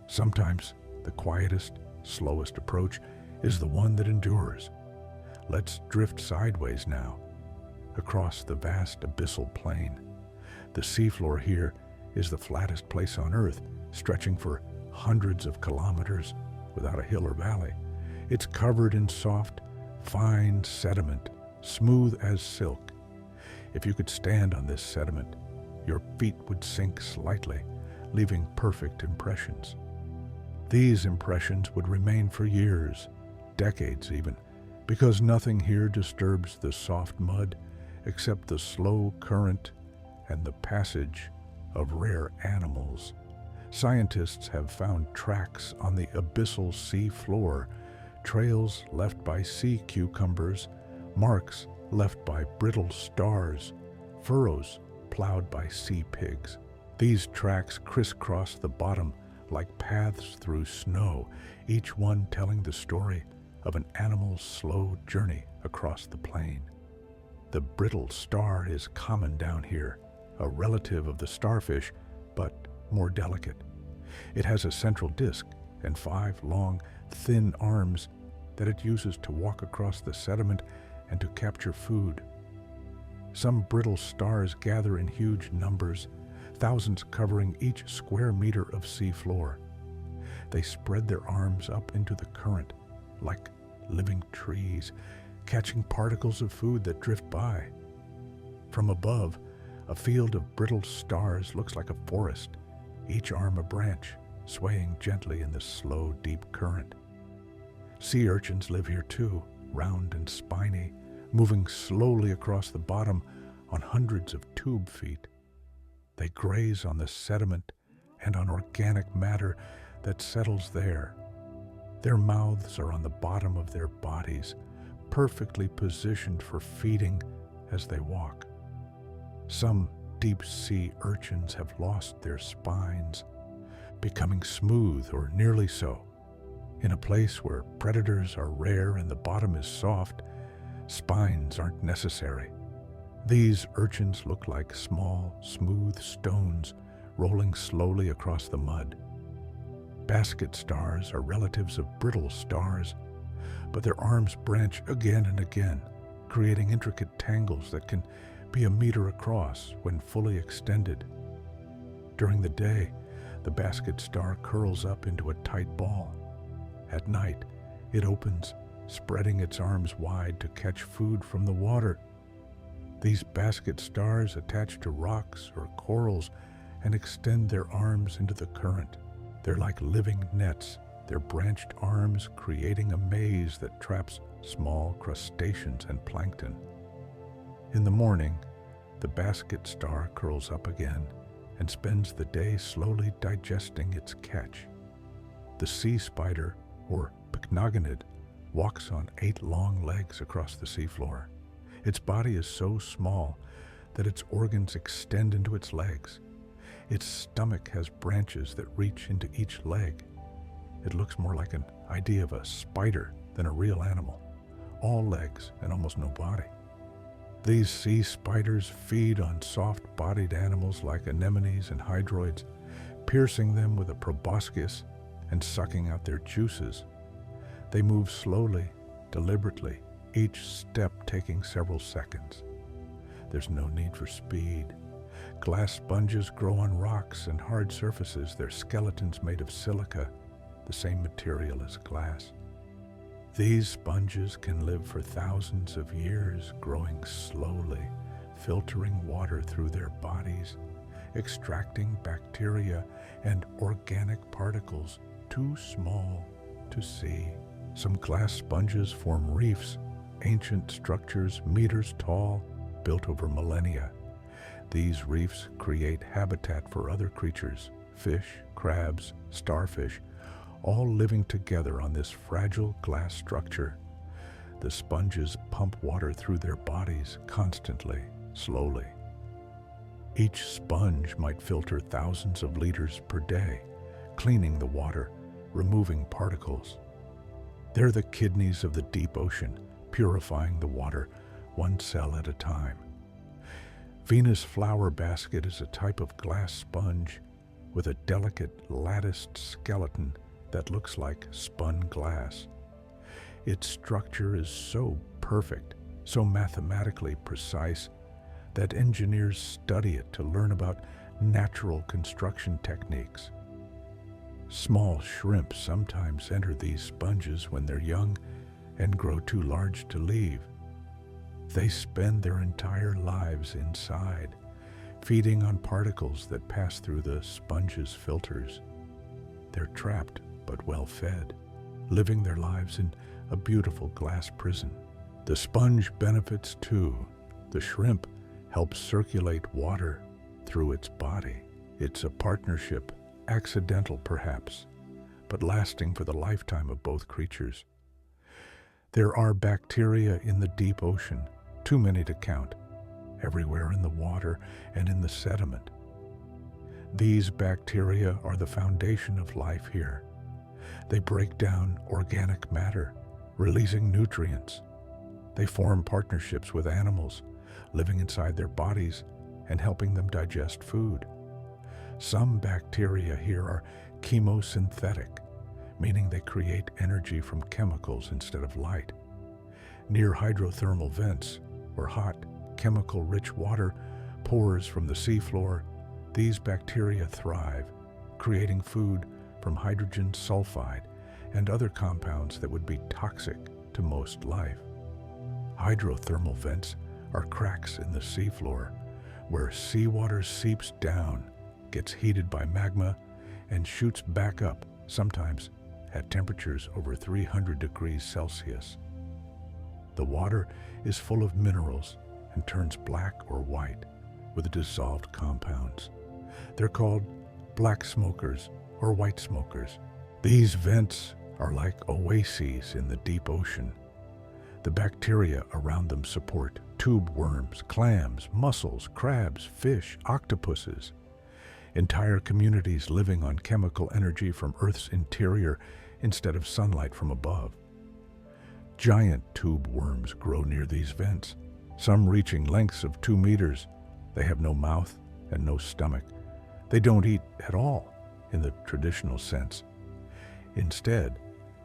Sometimes the quietest, slowest approach is the one that endures. Let's drift sideways now, across the vast abyssal plain. The seafloor here is the flattest place on Earth, stretching for hundreds of kilometers without a hill or valley. It's covered in soft, fine sediment, smooth as silk. If you could stand on this sediment, your feet would sink slightly, leaving perfect impressions. These impressions would remain for years, decades even, because nothing here disturbs the soft mud except the slow current and the passage of rare animals. Scientists have found tracks on the abyssal sea floor, trails left by sea cucumbers, marks left by brittle stars, furrows plowed by sea pigs. These tracks crisscross the bottom like paths through snow, each one telling the story of an animal's slow journey across the plain. The brittle star is common down here, a relative of the starfish, but more delicate. It has a central disc and 5 long, thin arms that it uses to walk across the sediment and to capture food. Some brittle stars gather in huge numbers, thousands covering each square meter of sea floor. They spread their arms up into the current like living trees, catching particles of food that drift by. From above, a field of brittle stars looks like a forest, each arm a branch, swaying gently in the slow, deep current. Sea urchins live here too, round and spiny, moving slowly across the bottom on hundreds of tube feet. They graze on the sediment and on organic matter that settles there. Their mouths are on the bottom of their bodies, perfectly positioned for feeding as they walk. Some deep-sea urchins have lost their spines, becoming smooth or nearly so. In a place where predators are rare and the bottom is soft, spines aren't necessary. These urchins look like small, smooth stones rolling slowly across the mud. Basket stars are relatives of brittle stars, but their arms branch again and again, creating intricate tangles that can be a meter across when fully extended. During the day, the basket star curls up into a tight ball. At night, it opens, spreading its arms wide to catch food from the water. These basket stars attach to rocks or corals and extend their arms into the current. They're like living nets, their branched arms creating a maze that traps small crustaceans and plankton. In the morning, the basket star curls up again and spends the day slowly digesting its catch. The sea spider, or pycnogonid, walks on 8 long legs across the seafloor. Its body is so small that its organs extend into its legs. Its stomach has branches that reach into each leg. It looks more like an idea of a spider than a real animal. All legs and almost no body. These sea spiders feed on soft-bodied animals like anemones and hydroids, piercing them with a proboscis and sucking out their juices. They move slowly, deliberately, each step taking several seconds. There's no need for speed. Glass sponges grow on rocks and hard surfaces, their skeletons made of silica, the same material as glass. These sponges can live for thousands of years, growing slowly, filtering water through their bodies, extracting bacteria and organic particles too small to see. Some glass sponges form reefs, ancient structures meters tall, built over millennia. These reefs create habitat for other creatures, fish, crabs, starfish, all living together on this fragile glass structure. The sponges pump water through their bodies constantly, slowly. Each sponge might filter thousands of liters per day, cleaning the water, removing particles. They're the kidneys of the deep ocean, purifying the water, one cell at a time. Venus flower basket is a type of glass sponge with a delicate latticed skeleton that looks like spun glass. Its structure is so perfect, so mathematically precise, that engineers study it to learn about natural construction techniques. Small shrimp sometimes enter these sponges when they're young and grow too large to leave. They spend their entire lives inside, feeding on particles that pass through the sponge's filters. They're trapped but well fed, living their lives in a beautiful glass prison. The sponge benefits too. The shrimp helps circulate water through its body. It's a partnership, accidental perhaps, but lasting for the lifetime of both creatures. There are bacteria in the deep ocean, too many to count, everywhere in the water and in the sediment. These bacteria are the foundation of life here. They break down organic matter, releasing nutrients. They form partnerships with animals, living inside their bodies and helping them digest food. Some bacteria here are chemosynthetic, meaning they create energy from chemicals instead of light. Near hydrothermal vents, where hot, chemical-rich water pours from the seafloor, these bacteria thrive, creating food from hydrogen sulfide and other compounds that would be toxic to most life. Hydrothermal vents are cracks in the seafloor where seawater seeps down, gets heated by magma, and shoots back up, sometimes at temperatures over 300 degrees Celsius. The water is full of minerals and turns black or white with dissolved compounds. They're called black smokers or white smokers. These vents are like oases in the deep ocean. The bacteria around them support tube worms, clams, mussels, crabs, fish, octopuses. Entire communities living on chemical energy from Earth's interior instead of sunlight from above. Giant tube worms grow near these vents, some reaching lengths of 2 meters. They have no mouth and no stomach. They don't eat at all in the traditional sense. Instead,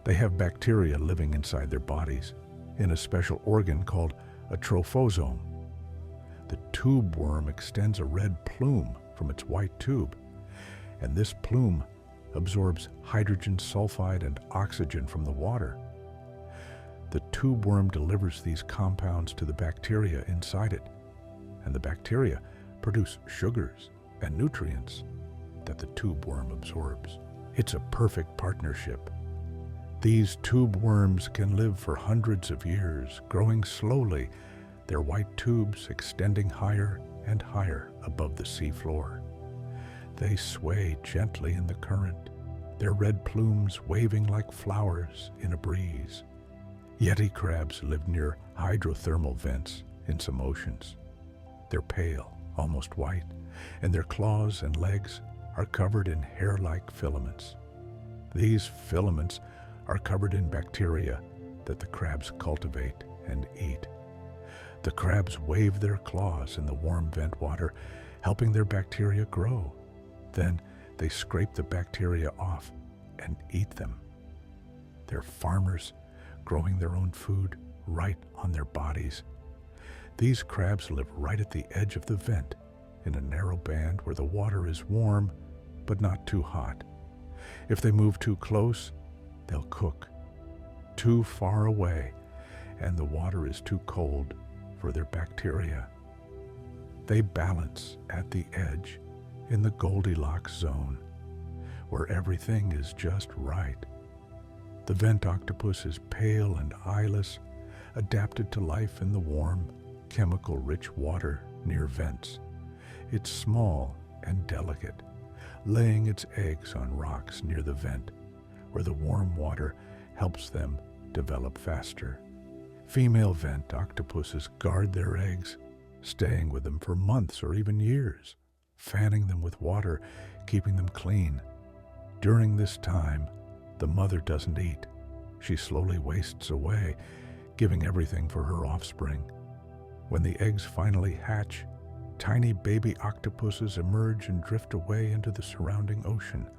they have bacteria living inside their bodies in a special organ called a trophosome. The tube worm extends a red plume from its white tube, and this plume absorbs hydrogen sulfide and oxygen from the water. The tube worm delivers these compounds to the bacteria inside it, and the bacteria produce sugars and nutrients that the tube worm absorbs. It's a perfect partnership. These tube worms can live for hundreds of years, growing slowly, their white tubes extending higher and higher above the seafloor. They sway gently in the current, their red plumes waving like flowers in a breeze. Yeti crabs live near hydrothermal vents in some oceans. They're pale, almost white, and their claws and legs are covered in hair-like filaments. These filaments are covered in bacteria that the crabs cultivate and eat. The crabs wave their claws in the warm vent water, helping their bacteria grow. Then they scrape the bacteria off and eat them. They're farmers growing their own food right on their bodies. These crabs live right at the edge of the vent, in a narrow band where the water is warm but not too hot. If they move too close, they'll cook. Too far away, and the water is too cold for their bacteria. They balance at the edge in the Goldilocks zone, where everything is just right. The vent octopus is pale and eyeless, adapted to life in the warm, chemical-rich water near vents. It's small and delicate, laying its eggs on rocks near the vent, where the warm water helps them develop faster. Female vent octopuses guard their eggs, staying with them for months or even years, fanning them with water, keeping them clean. During this time, the mother doesn't eat. She slowly wastes away, giving everything for her offspring. When the eggs finally hatch, tiny baby octopuses emerge and drift away into the surrounding ocean.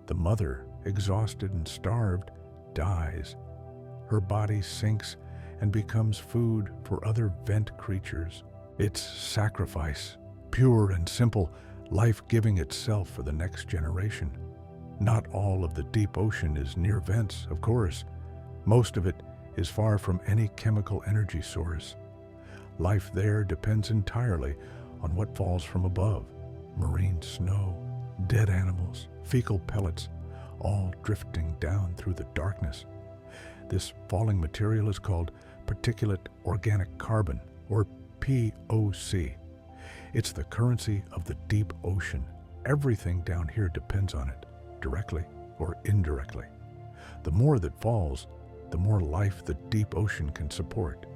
The mother, exhausted and starved, dies. Her body sinks and becomes food for other vent creatures. It's sacrifice, pure and simple, life giving itself for the next generation. Not all of the deep ocean is near vents, of course. Most of it is far from any chemical energy source. Life there depends entirely on what falls from above: marine snow, dead animals, fecal pellets, all drifting down through the darkness. This falling material is called particulate organic carbon, or POC. It's the currency of the deep ocean. Everything down here depends on it, directly or indirectly. The more that falls, the more life the deep ocean can support.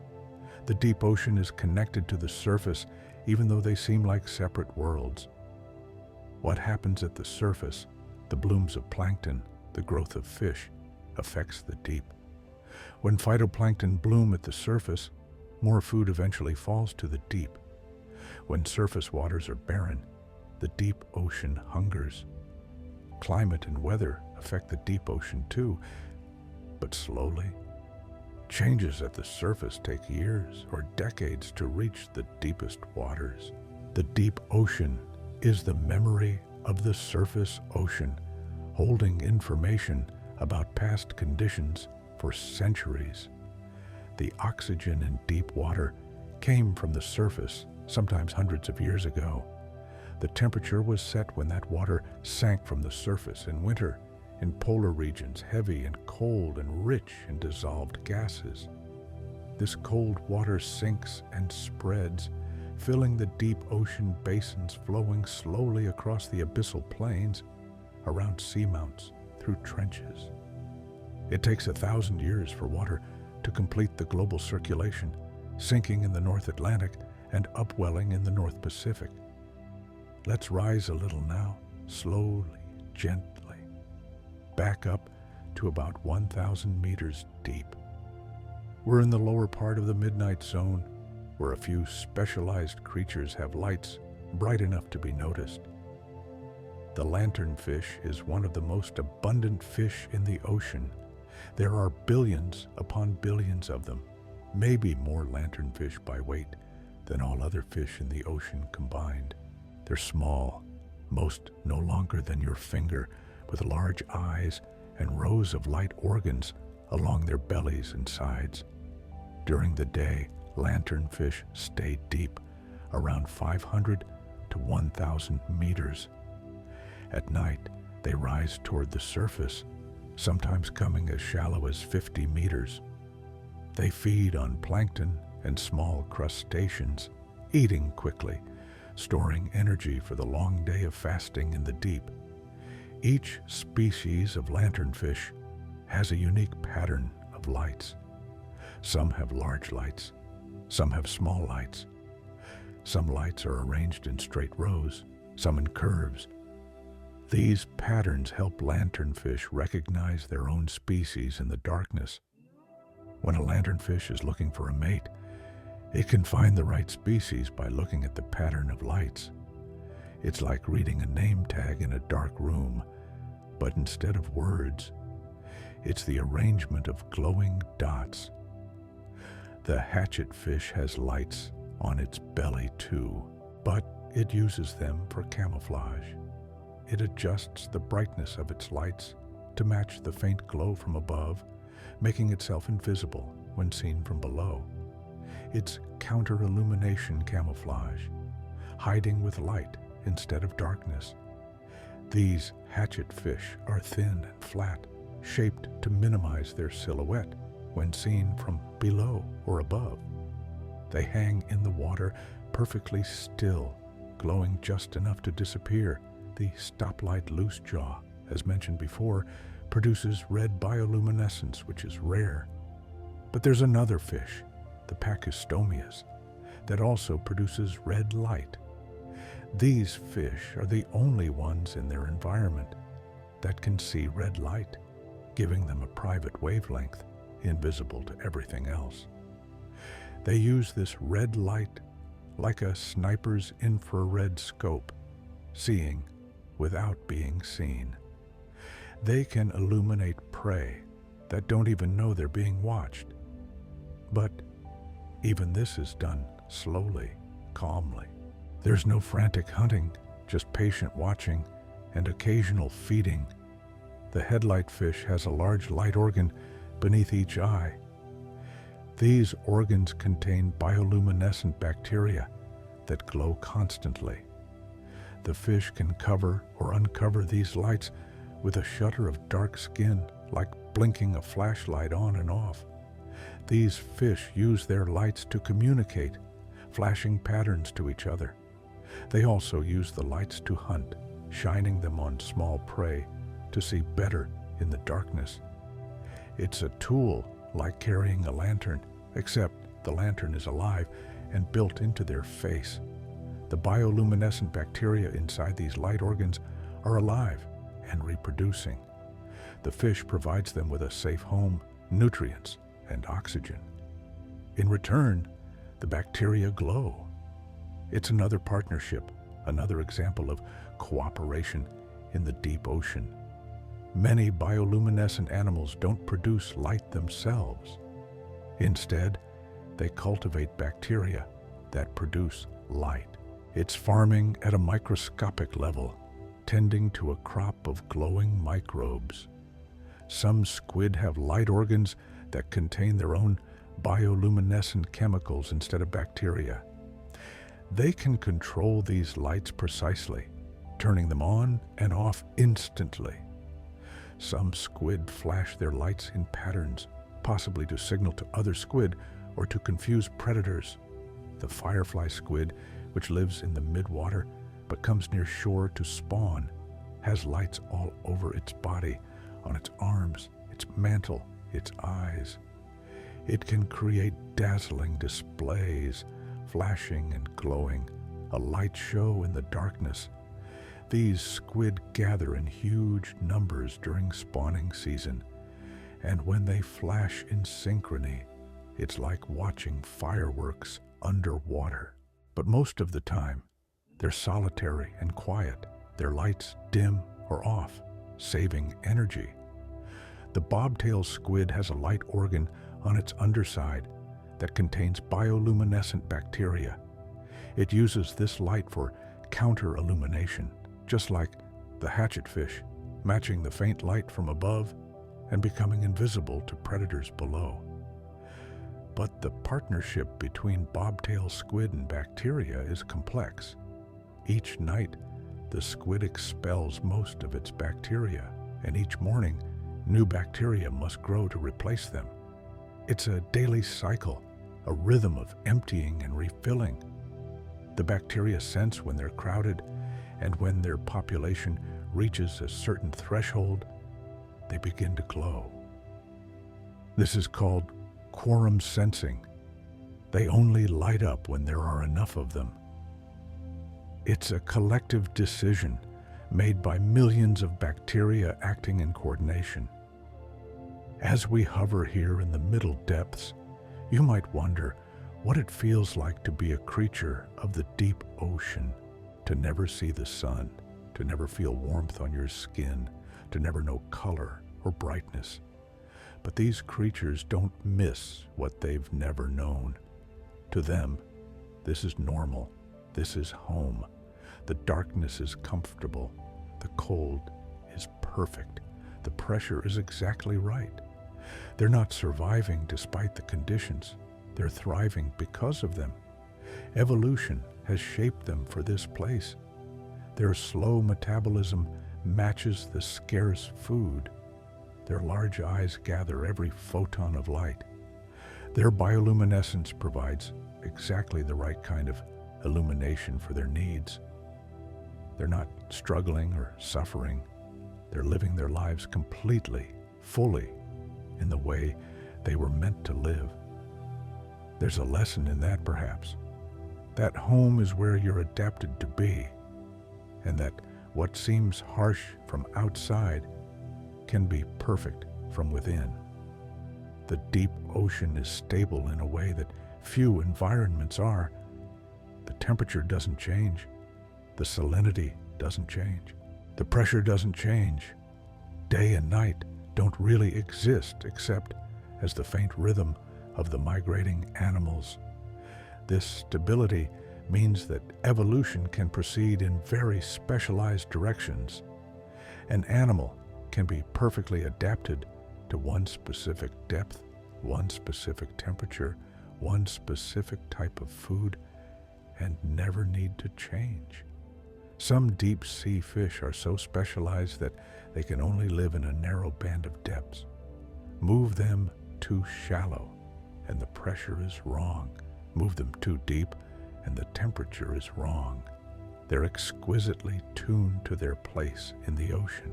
The deep ocean is connected to the surface, even though they seem like separate worlds. What happens at the surface, the blooms of plankton, the growth of fish, affects the deep. When phytoplankton bloom at the surface, more food eventually falls to the deep. When surface waters are barren, the deep ocean hungers. Climate and weather affect the deep ocean too, but slowly. Changes at the surface take years or decades to reach the deepest waters. The deep ocean is the memory of the surface ocean, holding information about past conditions for centuries. The oxygen in deep water came from the surface, sometimes hundreds of years ago. The temperature was set when that water sank from the surface in winter, in polar regions, heavy and cold and rich in dissolved gases. This cold water sinks and spreads, filling the deep ocean basins, flowing slowly across the abyssal plains, around seamounts, through trenches. It takes 1,000 years for water to complete the global circulation, sinking in the North Atlantic and upwelling in the North Pacific. Let's rise a little now, slowly, gently, back up to about 1,000 meters deep. We're in the lower part of the midnight zone, where a few specialized creatures have lights bright enough to be noticed. The lanternfish is one of the most abundant fish in the ocean. There are billions upon billions of them, maybe more lanternfish by weight than all other fish in the ocean combined. They're small, most no longer than your finger, with large eyes and rows of light organs along their bellies and sides. During the day, lanternfish stay deep, around 500 to 1,000 meters. At night, they rise toward the surface, sometimes coming as shallow as 50 meters. They feed on plankton and small crustaceans, eating quickly, storing energy for the long day of fasting in the deep. Each species of lanternfish has a unique pattern of lights. Some have large lights, some have small lights. Some lights are arranged in straight rows, some in curves. These patterns help lanternfish recognize their own species in the darkness. When a lanternfish is looking for a mate, it can find the right species by looking at the pattern of lights. It's like reading a name tag in a dark room, but instead of words, it's the arrangement of glowing dots. The hatchetfish has lights on its belly too, but it uses them for camouflage. It adjusts the brightness of its lights to match the faint glow from above, making itself invisible when seen from below. It's counter-illumination camouflage, hiding with light instead of darkness. These hatchetfish are thin and flat, shaped to minimize their silhouette when seen from below or above. They hang in the water perfectly still, glowing just enough to disappear. The stoplight loosejaw, as mentioned before, produces red bioluminescence, which is rare. But there's another fish, the Pachystomias, that also produces red light. These fish are the only ones in their environment that can see red light, giving them a private wavelength, invisible to everything else. They use this red light like a sniper's infrared scope, seeing without being seen. They can illuminate prey that don't even know they're being watched. But even this is done slowly, calmly. There's no frantic hunting, just patient watching and occasional feeding. The headlight fish has a large light organ beneath each eye. These organs contain bioluminescent bacteria that glow constantly. The fish can cover or uncover these lights with a shutter of dark skin, like blinking a flashlight on and off. These fish use their lights to communicate, flashing patterns to each other. They also use the lights to hunt, shining them on small prey to see better in the darkness. It's a tool like carrying a lantern, except the lantern is alive and built into their face. The bioluminescent bacteria inside these light organs are alive and reproducing. The fish provides them with a safe home, nutrients, and oxygen. In return, the bacteria glow. It's another partnership, another example of cooperation in the deep ocean. Many bioluminescent animals don't produce light themselves. Instead, they cultivate bacteria that produce light. It's farming at a microscopic level, tending to a crop of glowing microbes. Some squid have light organs that contain their own bioluminescent chemicals instead of bacteria. They can control these lights precisely, turning them on and off instantly. Some squid flash their lights in patterns, possibly to signal to other squid or to confuse predators. The firefly squid, which lives in the midwater but comes near shore to spawn, has lights all over its body, on its arms, its mantle, its eyes. It can create dazzling displays, flashing and glowing, a light show in the darkness. These squid gather in huge numbers during spawning season, and when they flash in synchrony, it's like watching fireworks underwater. But most of the time, they're solitary and quiet, their lights dim or off, saving energy. The bobtail squid has a light organ on its underside that contains bioluminescent bacteria. It uses this light for counter-illumination, just like the hatchetfish, matching the faint light from above and becoming invisible to predators below. But the partnership between bobtail squid and bacteria is complex. Each night, the squid expels most of its bacteria, and each morning, new bacteria must grow to replace them. It's a daily cycle, a rhythm of emptying and refilling. The bacteria sense when they're crowded, and when their population reaches a certain threshold, they begin to glow. This is called quorum sensing. They only light up when there are enough of them. It's a collective decision made by millions of bacteria acting in coordination. As we hover here in the middle depths, you might wonder what it feels like to be a creature of the deep ocean, to never see the sun, to never feel warmth on your skin, to never know color or brightness. But these creatures don't miss what they've never known. To them, this is normal. This is home. The darkness is comfortable. The cold is perfect. The pressure is exactly right. They're not surviving despite the conditions. They're thriving because of them. Evolution has shaped them for this place. Their slow metabolism matches the scarce food. Their large eyes gather every photon of light. Their bioluminescence provides exactly the right kind of illumination for their needs. They're not struggling or suffering. They're living their lives completely, fully, in the way they were meant to live. There's a lesson in that, perhaps. That home is where you're adapted to be, and that what seems harsh from outside can be perfect from within. The deep ocean is stable in a way that few environments are. The temperature doesn't change. The salinity doesn't change. The pressure doesn't change. Day and night don't really exist except as the faint rhythm of the migrating animals. This stability means that evolution can proceed in very specialized directions. An animal can be perfectly adapted to one specific depth, one specific temperature, one specific type of food, and never need to change. Some deep-sea fish are so specialized that they can only live in a narrow band of depths. Move them too shallow, and the pressure is wrong. Move them too deep, and the temperature is wrong. They're exquisitely tuned to their place in the ocean.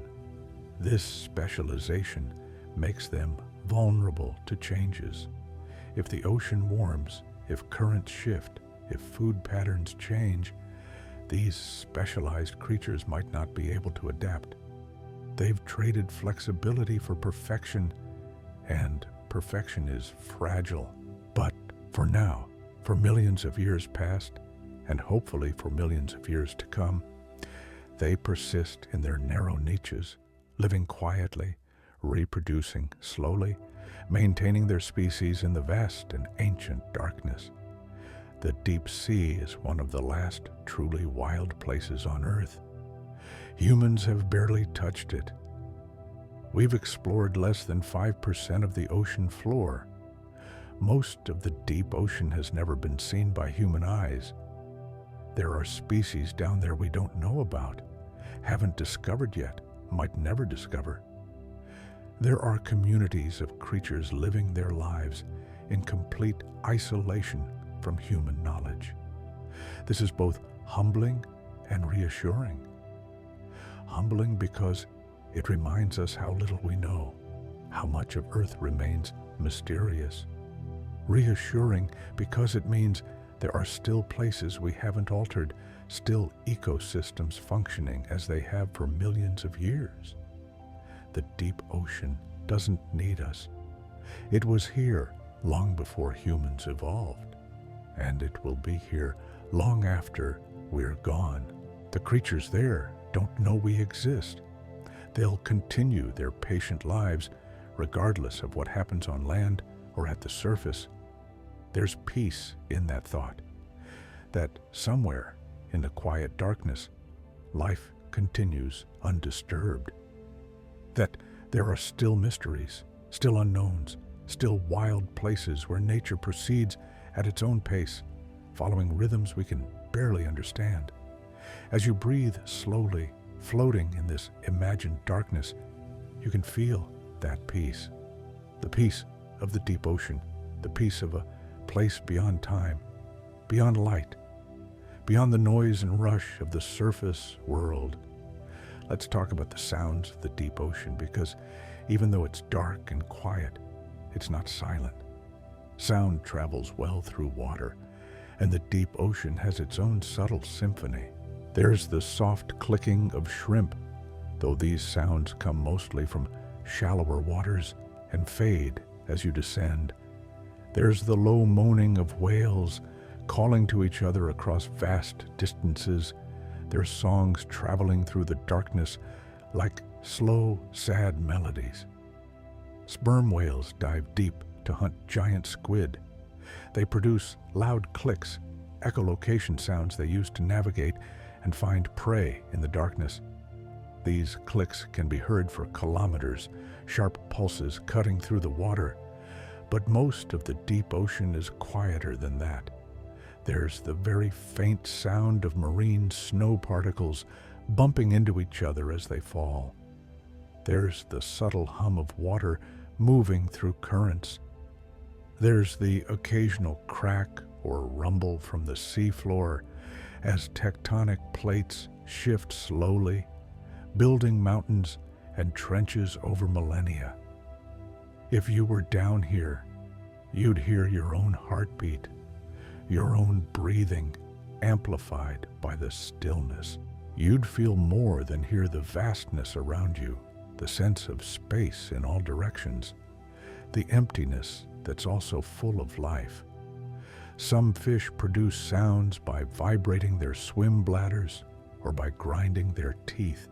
This specialization makes them vulnerable to changes. If the ocean warms, if currents shift, if food patterns change, these specialized creatures might not be able to adapt. They've traded flexibility for perfection, and perfection is fragile. But for now, for millions of years past, and hopefully for millions of years to come, they persist in their narrow niches, living quietly, reproducing slowly, maintaining their species in the vast and ancient darkness. The deep sea is one of the last truly wild places on Earth. Humans have barely touched it. We've explored less than 5% of the ocean floor. Most of the deep ocean has never been seen by human eyes. There are species down there we don't know about, haven't discovered yet, might never discover. There are communities of creatures living their lives in complete isolation from human knowledge. This is both humbling and reassuring. Humbling because it reminds us how little we know, how much of Earth remains mysterious. Reassuring because it means there are still places we haven't altered, still ecosystems functioning as they have for millions of years. The deep ocean doesn't need us. It was here long before humans evolved, and it will be here long after we're gone. The creatures there don't know we exist. They'll continue their patient lives regardless of what happens on land or at the surface. There's peace in that thought, that somewhere in the quiet darkness, life continues undisturbed. That there are still mysteries, still unknowns, still wild places where nature proceeds at its own pace, following rhythms we can barely understand. As you breathe slowly, floating in this imagined darkness, you can feel that peace. The peace of the deep ocean, the peace of a place beyond time, beyond light, beyond the noise and rush of the surface world. Let's talk about the sounds of the deep ocean, because even though it's dark and quiet, it's not silent. Sound travels well through water, and the deep ocean has its own subtle symphony. There's the soft clicking of shrimp, though these sounds come mostly from shallower waters and fade as you descend. There's the low moaning of whales calling to each other across vast distances, their songs traveling through the darkness like slow, sad melodies. Sperm whales dive deep to hunt giant squid. They produce loud clicks, echolocation sounds they use to navigate and find prey in the darkness. These clicks can be heard for kilometers, sharp pulses cutting through the water. But most of the deep ocean is quieter than that. There's the very faint sound of marine snow particles bumping into each other as they fall. There's the subtle hum of water moving through currents. There's the occasional crack or rumble from the seafloor as tectonic plates shift slowly, building mountains and trenches over millennia. If you were down here, you'd hear your own heartbeat, your own breathing amplified by the stillness. You'd feel more than hear the vastness around you, the sense of space in all directions, the emptiness that's also full of life. Some fish produce sounds by vibrating their swim bladders or by grinding their teeth.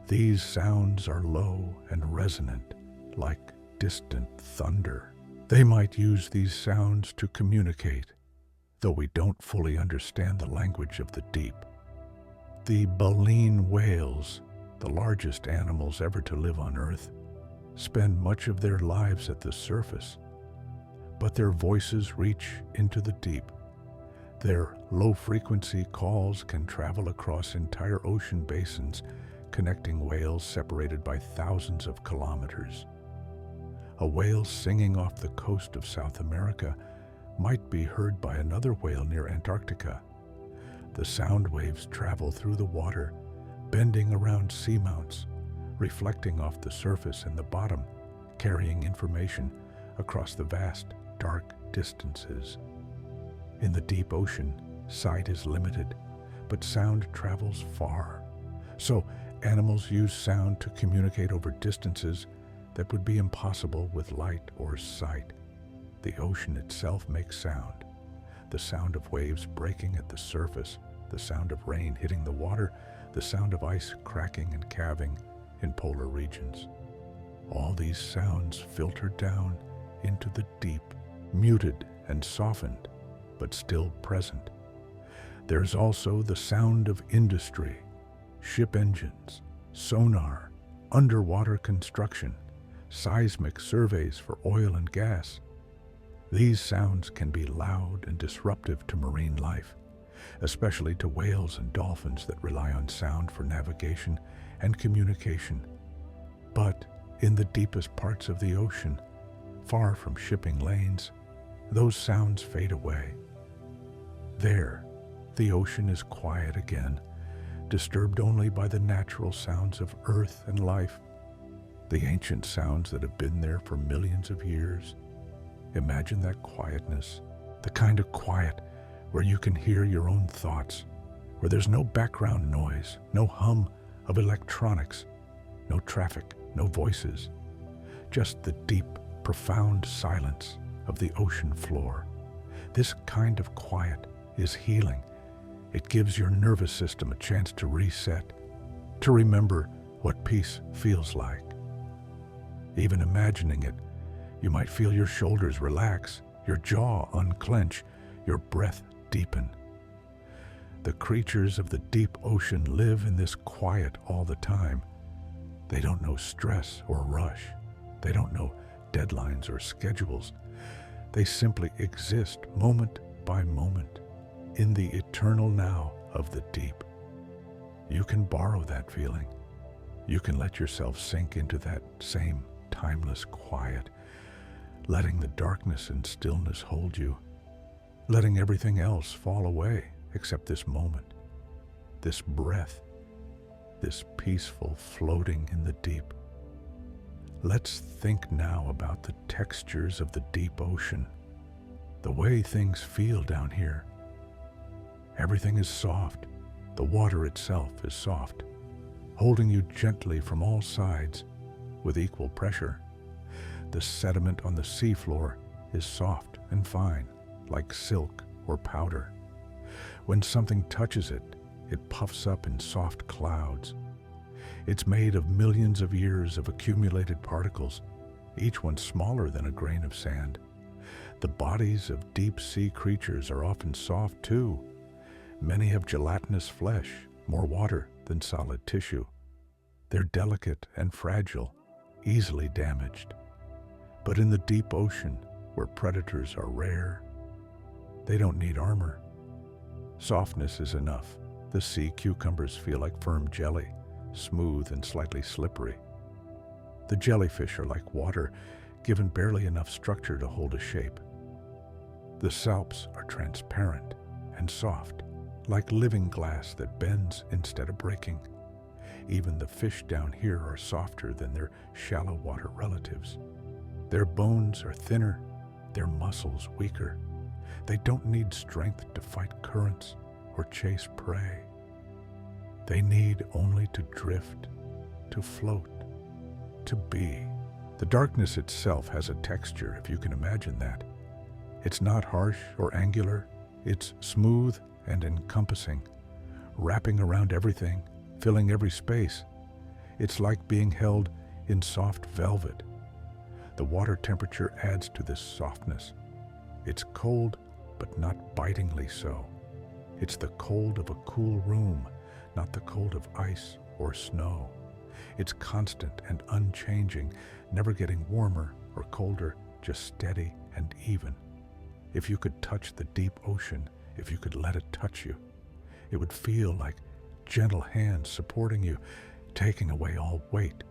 These sounds are low and resonant, like distant thunder. They might use these sounds to communicate, though we don't fully understand the language of the deep. The baleen whales, the largest animals ever to live on Earth, spend much of their lives at the surface, but their voices reach into the deep. Their Low-frequency calls can travel across entire ocean basins, connecting whales separated by thousands of kilometers. A whale singing off the coast of South America might be heard by another whale near Antarctica. The sound waves travel through the water, bending around seamounts, reflecting off the surface and the bottom, carrying information across the vast, dark distances. In the deep ocean, sight is limited, but sound travels far. So, animals use sound to communicate over distances that would be impossible with light or sight. The ocean itself makes sound. The sound of waves breaking at the surface, the sound of rain hitting the water, the sound of ice cracking and calving in polar regions. All these sounds filter down into the deep, muted and softened, but still present. There's also the sound of industry, ship engines, sonar, underwater construction, seismic surveys for oil and gas. These sounds can be loud and disruptive to marine life, especially to whales and dolphins that rely on sound for navigation and communication. But in the deepest parts of the ocean, far from shipping lanes, those sounds fade away. There, the ocean is quiet again, disturbed only by the natural sounds of earth and life, the ancient sounds that have been there for millions of years. Imagine that quietness, the kind of quiet where you can hear your own thoughts, where there's no background noise, no hum of electronics, no traffic, no voices, just the deep, profound silence of the ocean floor. This kind of quiet is healing. It gives your nervous system a chance to reset, to remember what peace feels like. Even imagining it, you might feel your shoulders relax, your jaw unclench, your breath deepen. The creatures of the deep ocean live in this quiet all the time. They don't know stress or rush. They don't know deadlines or schedules. They simply exist moment by moment in the eternal now of the deep. You can borrow that feeling. You can let yourself sink into that same timeless quiet, letting the darkness and stillness hold you, letting everything else fall away except this moment, this breath, this peaceful floating in the deep. Let's think now about the textures of the deep ocean, the way things feel down here. Everything is soft. The water itself is soft, holding you gently from all sides with equal pressure. The sediment on the seafloor is soft and fine, like silk or powder. When something touches it, it puffs up in soft clouds. It's made of millions of years of accumulated particles, each one smaller than a grain of sand. The bodies of deep-sea creatures are often soft too. Many have gelatinous flesh, more water than solid tissue. They're delicate and fragile, easily damaged. But in the deep ocean, where predators are rare, they don't need armor. Softness is enough. The sea cucumbers feel like firm jelly, smooth and slightly slippery. The jellyfish are like water, given barely enough structure to hold a shape. The salps are transparent and soft, like living glass that bends instead of breaking. Even the fish down here are softer than their shallow water relatives. Their bones are thinner, their muscles weaker. They don't need strength to fight currents or chase prey. They need only to drift, to float, to be. The darkness itself has a texture, if you can imagine that. It's not harsh or angular. It's smooth and encompassing, wrapping around everything, filling every space. It's like being held in soft velvet. The water temperature adds to this softness. It's cold, but not bitingly so. It's the cold of a cool room, not the cold of ice or snow. It's constant and unchanging, never getting warmer or colder, just steady and even. If you could touch the deep ocean, if you could let it touch you. It would feel like gentle hands supporting you, taking away all weight,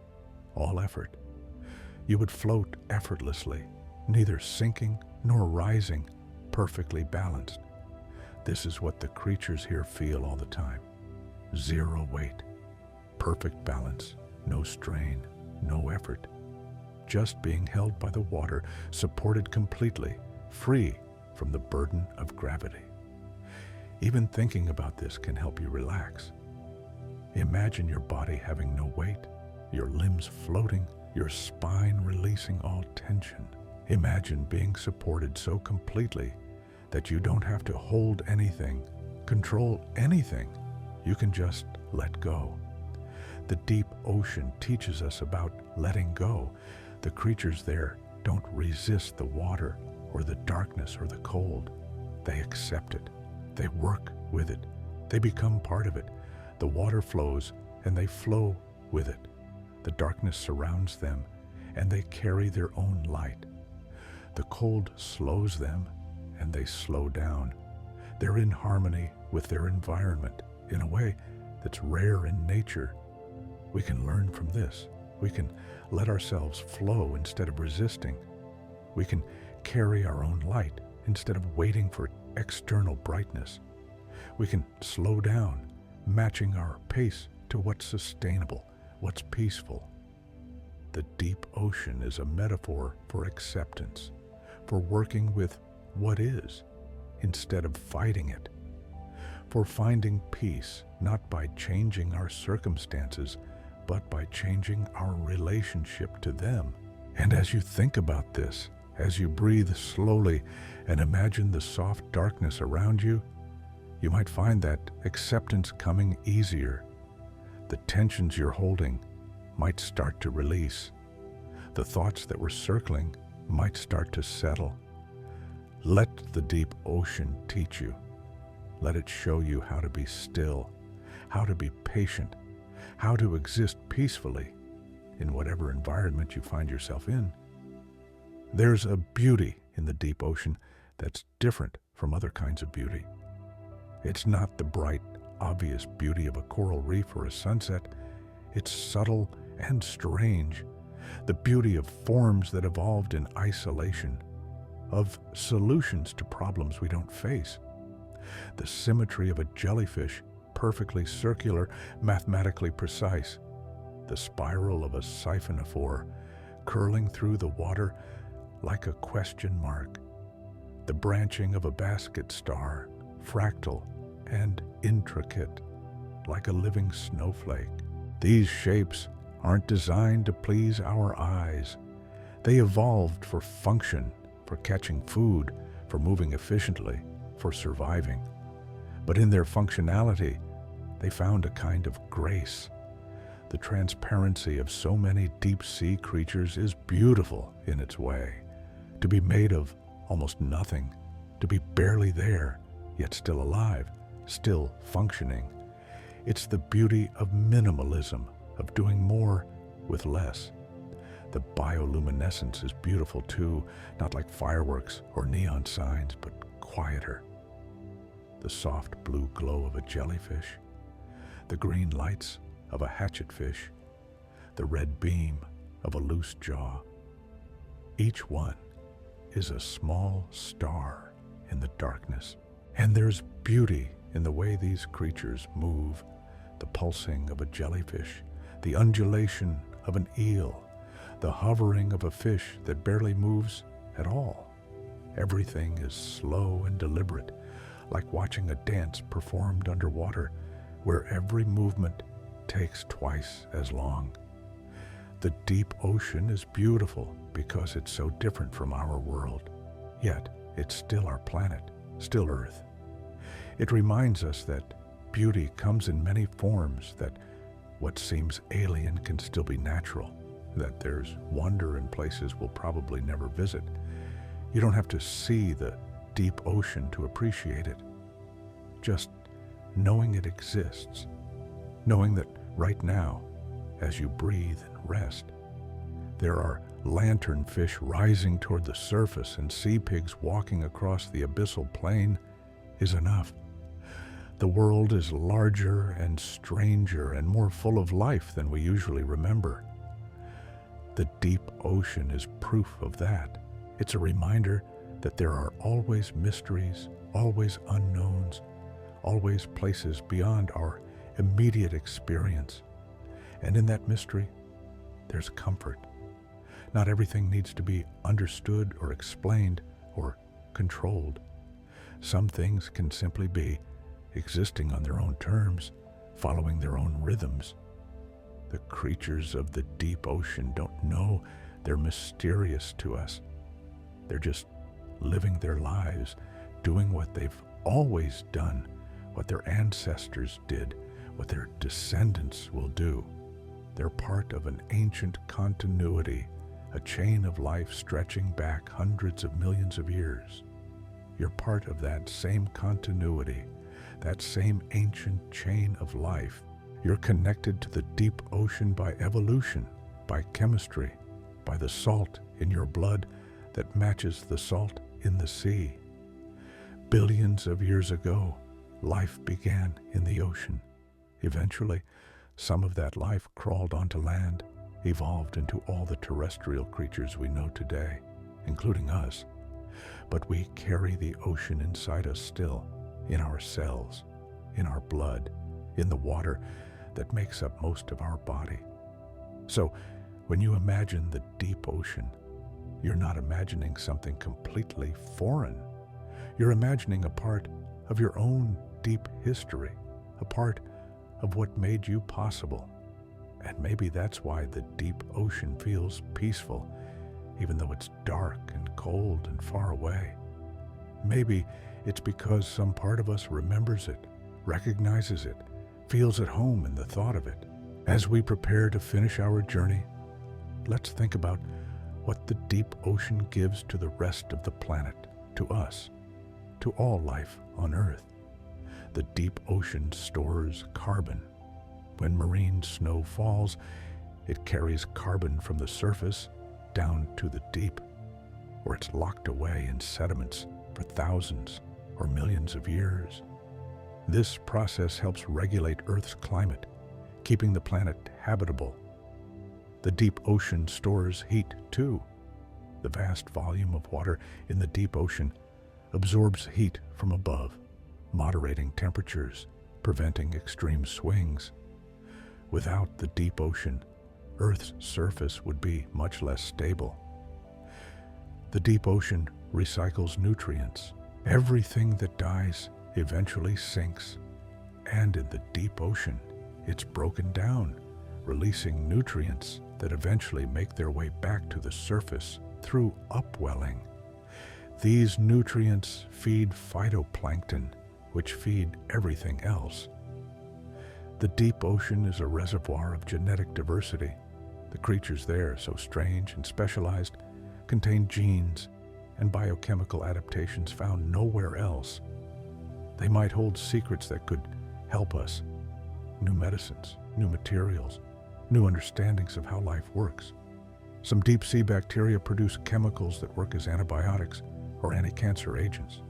all effort. You would float effortlessly, neither sinking nor rising, perfectly balanced. This is what the creatures here feel all the time. Zero weight, perfect balance, no strain, no effort. Just being held by the water, supported completely, free from the burden of gravity. Even thinking about this can help you relax. Imagine your body having no weight, your limbs floating, your spine releasing all tension. Imagine being supported so completely that you don't have to hold anything, control anything. You can just let go. The deep ocean teaches us about letting go. The creatures there don't resist the water or the darkness or the cold. They accept it. They work with it. They become part of it. The water flows and they flow with it. The darkness surrounds them and they carry their own light. The cold slows them and they slow down. They're in harmony with their environment in a way that's rare in nature. We can learn from this. We can let ourselves flow instead of resisting. We can carry our own light instead of waiting for external brightness. We can slow down, matching our pace to what's sustainable, what's peaceful. The deep ocean is a metaphor for acceptance, for working with what is instead of fighting it, for finding peace not by changing our circumstances, but by changing our relationship to them. And as you think about this, as you breathe slowly and imagine the soft darkness around you, you might find that acceptance coming easier. The tensions you're holding might start to release. The thoughts that were circling might start to settle. Let the deep ocean teach you. Let it show you how to be still, how to be patient, how to exist peacefully in whatever environment you find yourself in. There's a beauty in the deep ocean that's different from other kinds of beauty. It's not the bright, obvious beauty of a coral reef or a sunset. It's subtle and strange. The beauty of forms that evolved in isolation, of solutions to problems we don't face. The symmetry of a jellyfish, perfectly circular, mathematically precise. The spiral of a siphonophore, curling through the water like a question mark. The branching of a basket star, fractal and intricate, like a living snowflake. These shapes aren't designed to please our eyes. They evolved for function, for catching food, for moving efficiently, for surviving. But in their functionality, they found a kind of grace. The transparency of so many deep-sea creatures is beautiful in its way. To be made of almost nothing, to be barely there, yet still alive, still functioning. It's the beauty of minimalism, of doing more with less. The bioluminescence is beautiful too, not like fireworks or neon signs, but quieter. The soft blue glow of a jellyfish, the green lights of a hatchetfish, the red beam of a loose jaw. Each one is a small star in the darkness. And there's beauty in the way these creatures move, the pulsing of a jellyfish, the undulation of an eel, the hovering of a fish that barely moves at all. Everything is slow and deliberate, like watching a dance performed underwater, where every movement takes twice as long. The deep ocean is beautiful because it's so different from our world, yet it's still our planet, still Earth. It reminds us that beauty comes in many forms, that what seems alien can still be natural, that there's wonder in places we'll probably never visit. You don't have to see the deep ocean to appreciate it. Just knowing it exists, knowing that right now, as you breathe and rest, there are lanternfish rising toward the surface and sea pigs walking across the abyssal plain, is enough. The world is larger and stranger and more full of life than we usually remember. The deep ocean is proof of that. It's a reminder that there are always mysteries, always unknowns, always places beyond our immediate experience. And in that mystery, there's comfort. Not everything needs to be understood or explained or controlled. Some things can simply be existing on their own terms, following their own rhythms. The creatures of the deep ocean don't know they're mysterious to us. They're just living their lives, doing what they've always done, what their ancestors did, what their descendants will do. They're part of an ancient continuity, a chain of life stretching back hundreds of millions of years. You're part of that same continuity, that same ancient chain of life. You're connected to the deep ocean by evolution, by chemistry, by the salt in your blood that matches the salt in the sea. Billions of years ago, life began in the ocean. Eventually, some of that life crawled onto land, evolved into all the terrestrial creatures we know today, including us. But we carry the ocean inside us still, in our cells, in our blood, in the water that makes up most of our body. So, when you imagine the deep ocean, you're not imagining something completely foreign. You're imagining a part of your own deep history, a part of what made you possible. And maybe that's why the deep ocean feels peaceful, even though it's dark and cold and far away. Maybe it's because some part of us remembers it, recognizes it, feels at home in the thought of it. As we prepare to finish our journey, let's think about what the deep ocean gives to the rest of the planet, to us, to all life on Earth. The deep ocean stores carbon. When marine snow falls, it carries carbon from the surface down to the deep, where it's locked away in sediments for thousands or millions of years. This process helps regulate Earth's climate, keeping the planet habitable. The deep ocean stores heat, too. The vast volume of water in the deep ocean absorbs heat from above, moderating temperatures, preventing extreme swings. Without the deep ocean, Earth's surface would be much less stable. The deep ocean recycles nutrients. Everything that dies eventually sinks, and in the deep ocean, it's broken down, releasing nutrients that eventually make their way back to the surface through upwelling. These nutrients feed phytoplankton, which feed everything else. The deep ocean is a reservoir of genetic diversity. The creatures there, so strange and specialized, contain genes and biochemical adaptations found nowhere else. They might hold secrets that could help us. New medicines, new materials, new understandings of how life works. Some deep-sea bacteria produce chemicals that work as antibiotics or anti-cancer agents.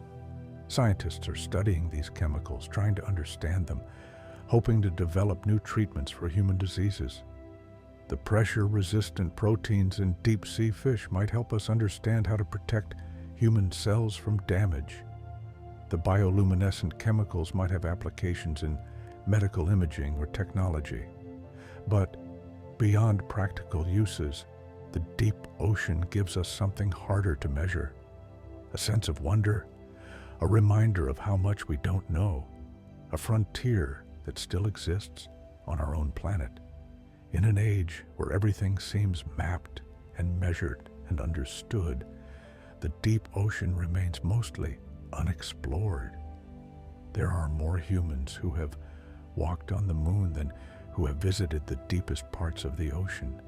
Scientists are studying these chemicals, trying to understand them, hoping to develop new treatments for human diseases. The pressure-resistant proteins in deep-sea fish might help us understand how to protect human cells from damage. The bioluminescent chemicals might have applications in medical imaging or technology. But beyond practical uses, the deep ocean gives us something harder to measure. A sense of wonder, a reminder of how much we don't know, a frontier that still exists on our own planet. In an age where everything seems mapped and measured and understood, the deep ocean remains mostly unexplored. There are more humans who have walked on the moon than who have visited the deepest parts of the ocean.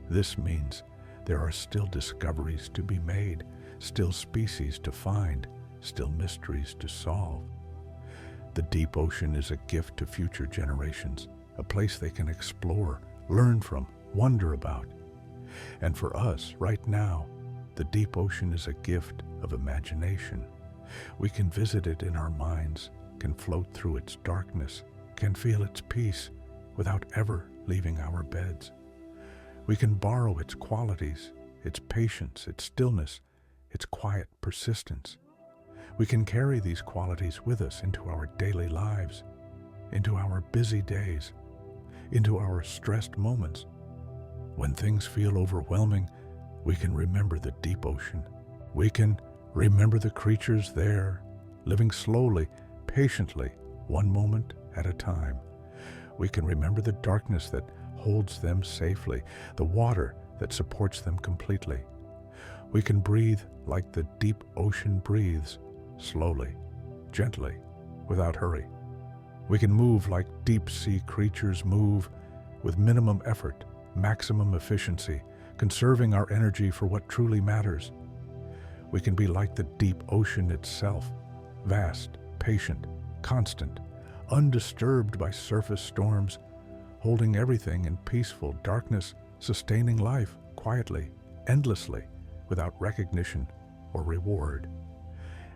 This means there are still discoveries to be made, still species to find, still mysteries to solve. The deep ocean is a gift to future generations, a place they can explore, learn from, wonder about. And for us, right now, the deep ocean is a gift of imagination, We can visit it in our minds, can float through its darkness, can feel its peace without ever leaving our beds. We can borrow its qualities, its patience, its stillness, its quiet persistence. We can carry these qualities with us into our daily lives, into our busy days, into our stressed moments. When things feel overwhelming, we can remember the deep ocean. We can remember the creatures there, living slowly, patiently, one moment at a time. We can remember the darkness that holds them safely, the water that supports them completely. We can breathe like the deep ocean breathes, slowly, gently, without hurry. We can move like deep sea creatures move, with minimum effort, maximum efficiency, conserving our energy for what truly matters. We can be like the deep ocean itself, vast, patient, constant, undisturbed by surface storms, holding everything in peaceful darkness, sustaining life quietly, endlessly, without recognition or reward.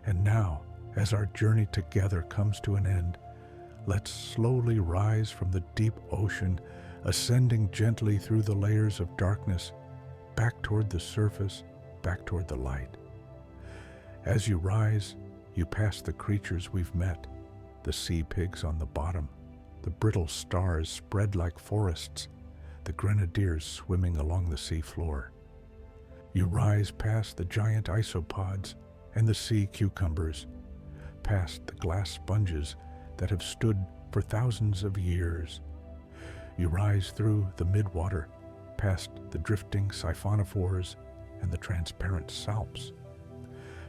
And now, as our journey together comes to an end, let's slowly rise from the deep ocean, ascending gently through the layers of darkness, back toward the surface, back toward the light. As you rise, you pass the creatures we've met, the sea pigs on the bottom, the brittle stars spread like forests, the grenadiers swimming along the sea floor. You rise past the giant isopods and the sea cucumbers, past the glass sponges that have stood for thousands of years. You rise through the midwater, past the drifting siphonophores and the transparent salps,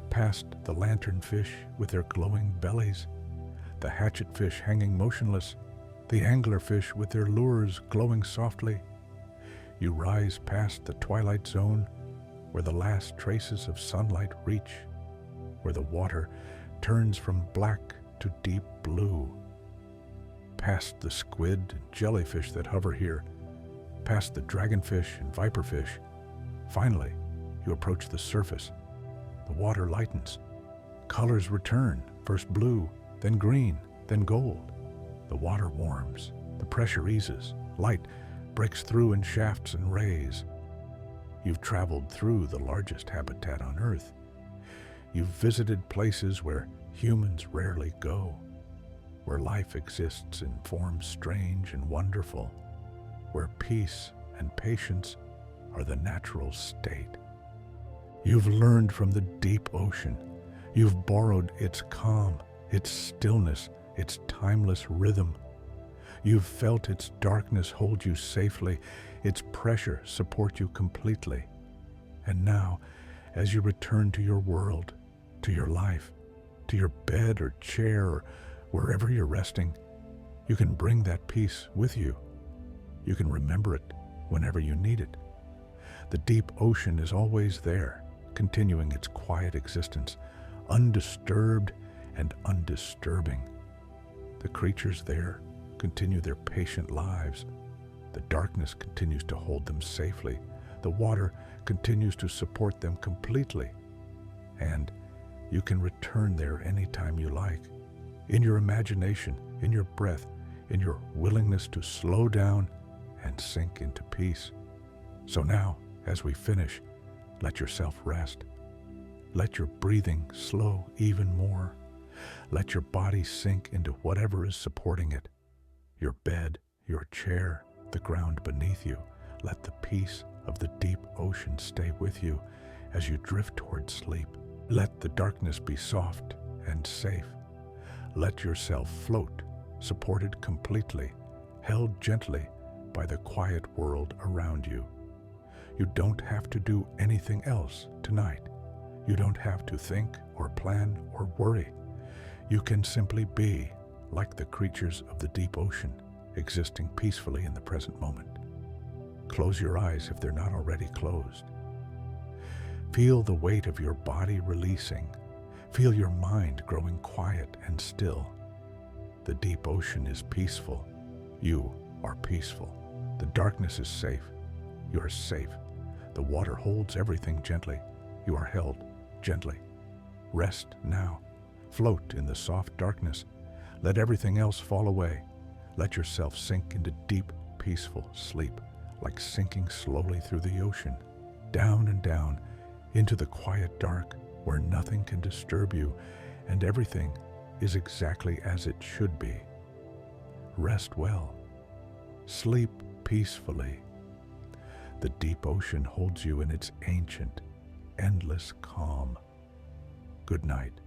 past the lanternfish with their glowing bellies, the hatchetfish hanging motionless, the anglerfish with their lures glowing softly. You rise past the twilight zone, where the last traces of sunlight reach, where the water turns from black to deep blue. Past the squid and jellyfish that hover here, past the dragonfish and viperfish. Finally, you approach the surface. The water lightens. Colors return, first blue, then green, then gold. The water warms, the pressure eases, light breaks through in shafts and rays. You've traveled through the largest habitat on Earth. You've visited places where humans rarely go, where life exists in forms strange and wonderful, where peace and patience are the natural state. You've learned from the deep ocean. You've borrowed its calm, its stillness, its timeless rhythm. You've felt its darkness hold you safely, its pressure support you completely. And now, as you return to your world, to your life, to your bed or chair or wherever you're resting, you can bring that peace with you. You can remember it whenever you need it. The deep ocean is always there, continuing its quiet existence, undisturbed and undisturbing. The creatures there continue their patient lives. The darkness continues to hold them safely. The water continues to support them completely. And you can return there anytime you like, in your imagination, in your breath, in your willingness to slow down and sink into peace. So now, as we finish, let yourself rest. Let your breathing slow even more. Let your body sink into whatever is supporting it. Your bed, your chair, the ground beneath you. Let the peace of the deep ocean stay with you as you drift toward sleep. Let the darkness be soft and safe. Let yourself float, supported completely, held gently by the quiet world around you. You don't have to do anything else tonight. You don't have to think or plan or worry. You can simply be like the creatures of the deep ocean, existing peacefully in the present moment. Close your eyes if they're not already closed. Feel the weight of your body releasing. Feel your mind growing quiet and still. The deep ocean is peaceful. You are peaceful. The darkness is safe. You are safe. The water holds everything gently. You are held gently. Rest now Float in the soft darkness. Let everything else fall away. Let yourself sink into deep, peaceful sleep, like sinking slowly through the ocean, down and down, into the quiet dark where nothing can disturb you and everything is exactly as it should be. Rest well. Sleep peacefully. The deep ocean holds you in its ancient, endless calm. Good night.